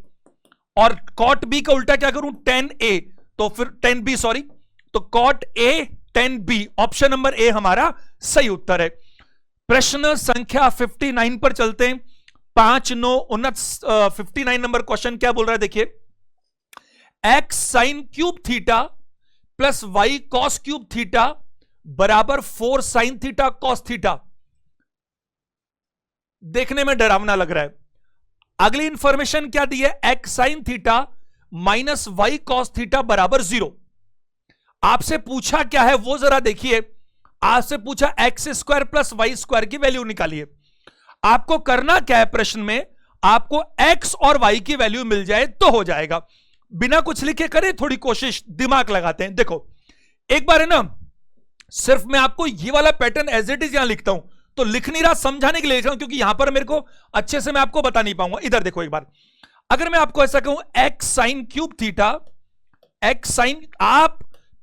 और cot b का उल्टा क्या करूं? 10a, तो फिर 10b, सॉरी, तो cot a 10b। Option number A हमारा सही उत्तर है। प्रश्न संख्या 59 पर चलते हैं। 59 नंबर क्वेश्चन क्या बोल रहा है? देखिए, x sign cube theta plus y cos cube theta बराबर 4 साइन थीटा कॉस थीटा। देखने में डरावना लग रहा है। अगली इंफॉर्मेशन क्या दी है? x sign theta minus y cos theta बराबर 0। आपसे पूछा क्या है वो जरा देखिए। आपसे पूछा X square plus Y square की वैल्यू निकालिए। आपको करना क्या है, प्रश्न में आपको एक्स और वाई की वैल्यू मिल जाए तो हो जाएगा। बिना कुछ लिखे करें, थोड़ी कोशिश, दिमाग लगाते हैं। देखो एक बार है ना, सिर्फ मैं आपको ये वाला पैटर्न एज इट इज यहां लिखता हूं, तो लिख नहीं रहा, समझाने के लिए लिख रहा हूं, क्योंकि यहां पर मेरे को अच्छे से मैं आपको बता नहीं पाऊंगा। इधर देखो एक बार, अगर मैं आपको ऐसा कहूं X sine cube theta, X sine, आप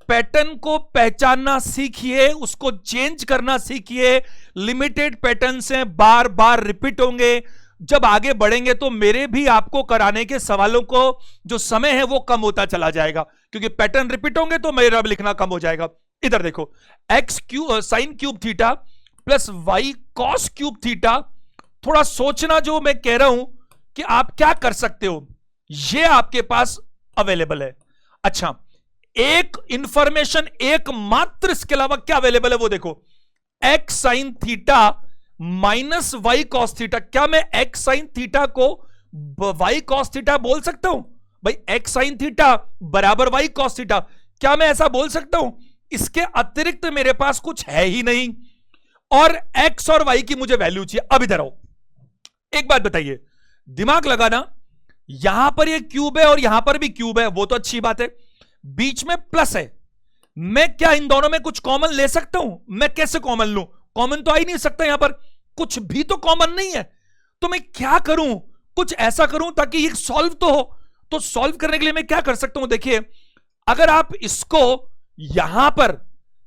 पैटर्न को पहचानना सीखिए, उसको चेंज करना सीखिए। लिमिटेड पैटर्न्स हैं, बार बार रिपीट होंगे। जब आगे बढ़ेंगे तो मेरे भी आपको कराने के सवालों को जो समय है वो कम होता चला जाएगा, क्योंकि पैटर्न रिपीट होंगे तो मेरा भी लिखना कम हो जाएगा। इधर देखो, X Q sine cube theta plus Y cos cube theta. थोड़ा सोचना जो मैं कह रहा हूं कि आप क्या कर सकते हो, ये आपके पास अवेलेबल है। अच्छा, एक इंफॉर्मेशन एक मात्र इसके अलावा क्या अवेलेबल है वो देखो, x sine theta minus Y cos theta. क्या मैं एक्स साइन थीटा को वाई कॉस थीटा बोल सकता हूं? भाई एक्स साइन थीटा बराबर वाई कॉस थीटा, क्या मैं ऐसा बोल सकता हूं? इसके अतिरिक्त मेरे पास कुछ है ही नहीं, और एक्स और वाई की मुझे वैल्यू चाहिए। अब इधर आओ, एक बात बताइए, दिमाग लगाना, यहां पर ये क्यूब है और यहां पर भी क्यूब है, वो तो अच्छी बात है, बीच में प्लस है। मैं क्या इन दोनों में कुछ कॉमन ले सकता हूं? मैं कैसे कॉमन लूं? कॉमन तो आ ही नहीं सकता, यहां पर कुछ भी तो कॉमन नहीं है। तो मैं क्या करूं? कुछ ऐसा करूं ताकि ये सॉल्व तो हो। तो सॉल्व करने के लिए मैं क्या कर सकता हूं, देखिए, अगर आप इसको यहां पर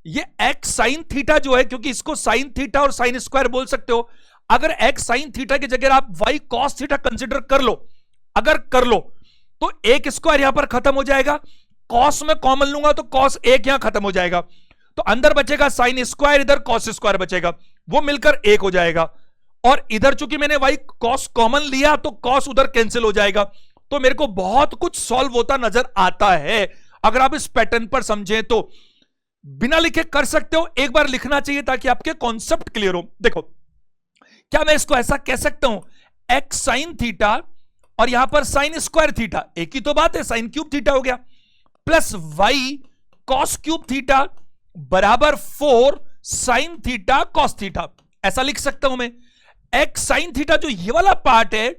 ये एक्स साइन थीटा जो है, क्योंकि इसको साइन थीटा और साइन स्क्वायर बोल सकते हो, अगर एक्स साइन थीटा की जगह आप वाई कॉस थीटा कंसिडर कर लो, अगर कर लो तो एक स्क्वायर यहां पर खत्म हो जाएगा, कॉस में कॉमन लूंगा तो कॉस एक यहां खत्म हो जाएगा, तो अंदर बचेगा साइन स्क्वायर, इधर कॉस स्क्वायर बचेगा, वो मिलकर एक हो जाएगा। और इधर चूंकि मैंने वाई कॉस कॉमन लिया तो कॉस उधर कैंसिल हो जाएगा। तो मेरे को बहुत कुछ सॉल्व होता नजर आता है, अगर आप इस पैटर्न पर समझें तो। बिना लिखे कर सकते हो, एक बार लिखना चाहिए ताकि आपके कॉन्सेप्ट क्लियर हो। देखो, क्या मैं इसको ऐसा कह सकता हूं, एक्स साइन थीटा और यहां पर साइन स्क्वायर थीटा, एक ही तो बात है, साइन क्यूब थीटा हो गया, plus Y cos cube theta बराबर 4 साइन थीटा कॉस थीटा, ऐसा लिख सकता हूं मैं। एक्स साइन थीटा जो ये वाला पार्ट है,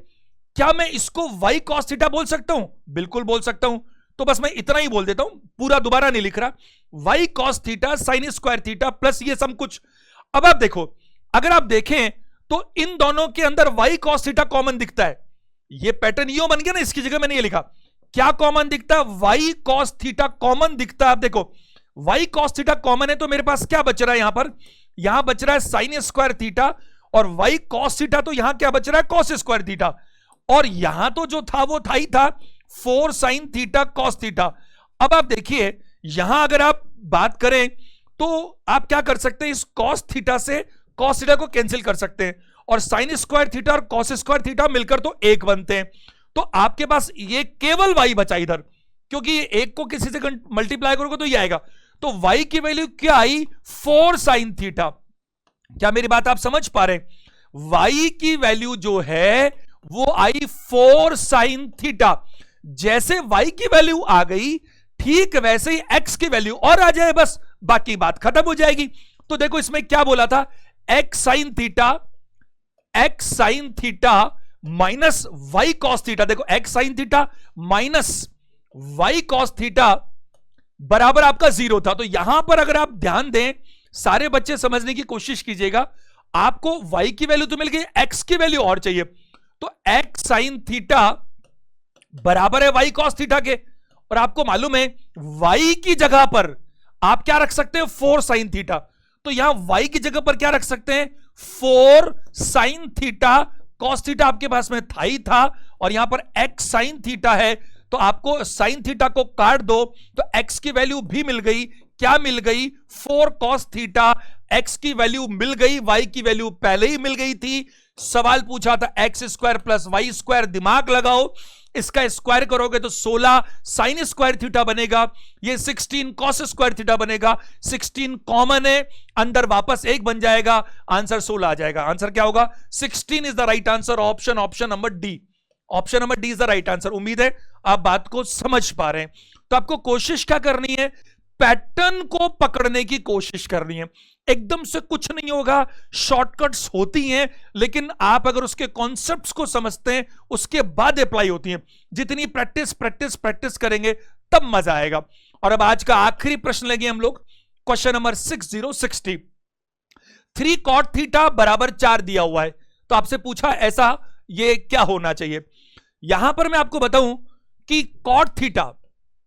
क्या मैं इसको वाई कॉस थीटा बोल सकता हूं? बिल्कुल बोल सकता हूं। तो बस मैं इतना ही बोल देता हूं, पूरा दोबारा नहीं लिख रहा। Y cos theta sine square theta plus ये सब कुछ। अब आप देखो, अगर आप देखें तो इन दोनों के अंदर वाई कॉस थीटा कॉमन दिखता है। ये पैटर्न यो बन गया ना, इसकी जगह मैंने ये लिखा, क्या कॉमन दिखता है? वाई कॉस थीटा कॉमन दिखता है। आप देखो, वाई कॉस थीटा कॉमन है तो मेरे पास क्या बच रहा है, यहां पर, यहां बच रहा है साइन स्क्वायर थीटा, और वाई कॉस थीटा तो यहां क्या बच रहा है, कॉस स्क्वायर थीटा, और यहां तो जो था वो था ही था 4 साइन थीटा कॉस थीटा। अब आप देखिए, यहां अगर आप बात करें तो आप क्या कर सकते हैं, इस कॉस थीटा से कॉस थीटा को कैंसिल कर सकते हैं, और साइन स्क्वायर थीटा और कॉस स्क्वायर थीटा मिलकर तो एक बनते हैं। तो आपके पास ये केवल वाई बचा इधर, क्योंकि ये एक को किसी से मल्टीप्लाई करोगे तो ये आएगा। तो वाई की वैल्यू क्या आई, 4 साइन थीटा। क्या मेरी बात आप समझ पा रहे हैं? वाई की वैल्यू जो है वो आई 4 साइन थीटा। जैसे वाई की वैल्यू आ गई, ठीक वैसे ही एक्स की वैल्यू और आ जाए, बस बाकी बात खत्म हो जाएगी। तो देखो इसमें क्या बोला था, x sine theta minus Y cos theta. देखो x sine theta minus Y cos theta बराबर आपका 0 था। तो यहां पर अगर आप ध्यान दें, सारे बच्चे समझने की कोशिश कीजिएगा, आपको y की वैल्यू तो मिल गई, x की वैल्यू और चाहिए। तो x साइन थीटा बराबर है y कॉस थीटा के, और आपको मालूम है y की जगह पर आप क्या रख सकते हैं, 4 साइन थीटा। तो यहां y की जगह पर क्या रख सकते हैं, 4 साइन थीटा कॉस थीटा आपके पास में था ही था, और यहां पर x साइन थीटा है, तो आपको साइन थीटा को काट दो तो x की वैल्यू भी मिल गई। क्या मिल गई, 4 कॉस थीटा। x की वैल्यू मिल गई, y की वैल्यू पहले ही मिल गई थी। सवाल पूछा था X square plus Y square, दिमाग लगाओ, इसका स्क्वायर करोगे तो 16 साइन स्क्वायर थीटा बनेगा, ये 16 कॉस स्क्वायर थीटा बनेगा। 16 कॉमन है, अंदर वापस एक बन जाएगा, आंसर 16 आ जाएगा। आंसर क्या होगा, 16 is the right answer, option number D. Option number D is the right answer. उम्मीद है आप बात को समझ पा रहे हैं। तो आपको कोशिश क्या करनी है, पैटर्न को पकड़ने की कोशिश करनी है। एकदम से कुछ नहीं होगा, शॉर्टकट्स होती हैं, लेकिन आप अगर उसके कॉन्सेप्ट्स को समझते हैं उसके बाद अप्लाई होती हैं। जितनी प्रैक्टिस प्रैक्टिस प्रैक्टिस करेंगे तब मजा आएगा। और अब आज का आखिरी प्रश्न लेंगे हम लोग, क्वेश्चन नंबर 6060। 3 cot थीटा बराबर 4 दिया हुआ है, तो आपसे पूछा ऐसा ये क्या होना चाहिए। यहां पर मैं आपको बताऊं कि cot थीटा,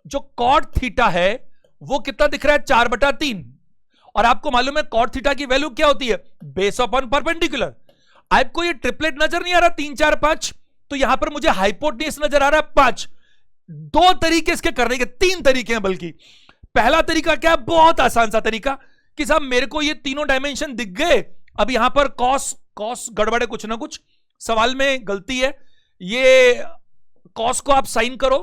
जो cot थीटा है वो कितना दिख रहा है, 4/3। और आपको मालूम है cot थीटा की वैल्यू क्या होती है, बेस अपॉन परपेंडिकुलर। आपको ये ट्रिपलेट नजर नहीं आ रहा 3 4 5, तो यहां पर मुझे हाइपोटेन्यूज नजर आ रहा है 5। 2 तरीके इसके करने के, 3 तरीके हैं बल्कि। पहला तरीका क्या है, बहुत आसान सा तरीका कि साहब मेरे को ये तीनों डायमेंशन दिख गए, अब यहां पर कॉस गड़बड़ है, कुछ ना कुछ सवाल में गलती है। ये कॉस को आप साइन करो,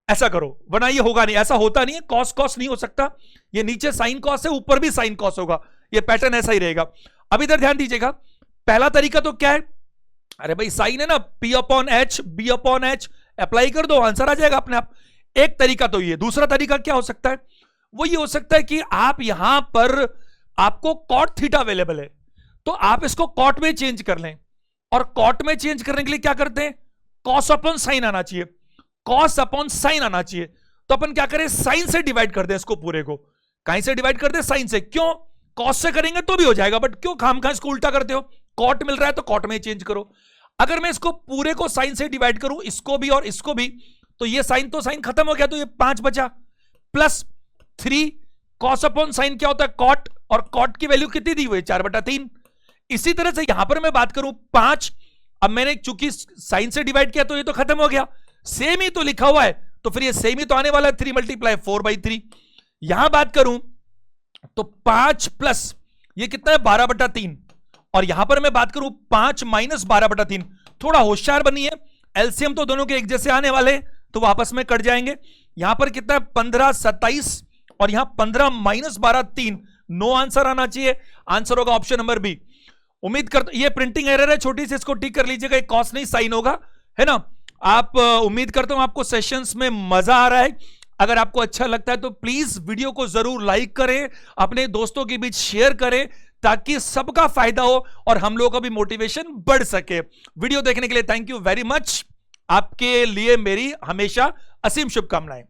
ऐसा करो, वरना ये होगा नहीं, ऐसा होता नहीं है, कॉस नहीं हो सकता। ये नीचे साइन कॉस है, ऊपर भी साइन कॉस होगा, ये पैटर्न ऐसा ही रहेगा। अब इधर ध्यान दीजिएगा, पहला तरीका तो क्या है, अरे भाई साइन है ना, P/H B/H, अप्लाई कर दो, आंसर आ जाएगा अपने आप। एक तरीका तो ये। दूसरा तरीका क्या हो सकता है, वो ये हो सकता है कि आप यहां पर आपको cot थीटा अवेलेबल है, तो आप इसको cot में चेंज कर लें। और cot में चेंज करने के लिए क्या करते हैं, cos अपॉन साइन आना चाहिए, cos अपॉन साइन आना चाहिए। तो अपन क्या करें, साइन से डिवाइड कर दें इसको पूरे को। कहीं से डिवाइड कर दें, साइन से। क्यों, cos से करेंगे तो भी हो जाएगा, बट क्यों खामखा इसको उल्टा करते हो, cot मिल रहा है तो cot में चेंज करो। अगर मैं इसको पूरे को साइन से डिवाइड करूं, इसको भी और इसको भी, तो ये साइन तो साइन खत्म हो गया, तो ये 5 बचा, प्लस 3 cos अपॉन साइन क्या होता है, cot, और cot की वैल्यू कितनी दी हुई है, 4/3। इसी तरह से यहां पर मैं बात करूं 5, अब मैंने चूंकि साइन से डिवाइड किया तो ये तो खत्म हो गया, सेम ही तो लिखा हुआ है, तो फिर ये सेम ही तो आने वाला है, 3 × 4/3। यहां बात करूं तो 5 प्लस ये कितना है, 12/3। और यहां पर मैं बात करूं 5 - 12/3। थोड़ा होशियार बनिए, एलसीएम तो दोनों के एक जैसे आने वाले, तो वापस में कट जाएंगे। यहां पर कितना है, 15 27, और यहां 15 - 12 3। नो आंसर आना चाहिए, आंसर होगा ऑप्शन नंबर बी। उम्मीद कर, ये प्रिंटिंग एरर है छोटी सी, इसको ठीक कर लीजिएगा, ये कॉस नहीं साइन होगा, है ना। आप उम्मीद करता हूं आपको सेशंस में मजा आ रहा है। अगर आपको अच्छा लगता है तो प्लीज वीडियो को जरूर लाइक करें, अपने दोस्तों के बीच शेयर करें, ताकि सबका फायदा हो और हम लोगों का भी मोटिवेशन बढ़ सके। वीडियो देखने के लिए थैंक यू वेरी मच। आपके लिए मेरी हमेशा असीम शुभकामनाएं।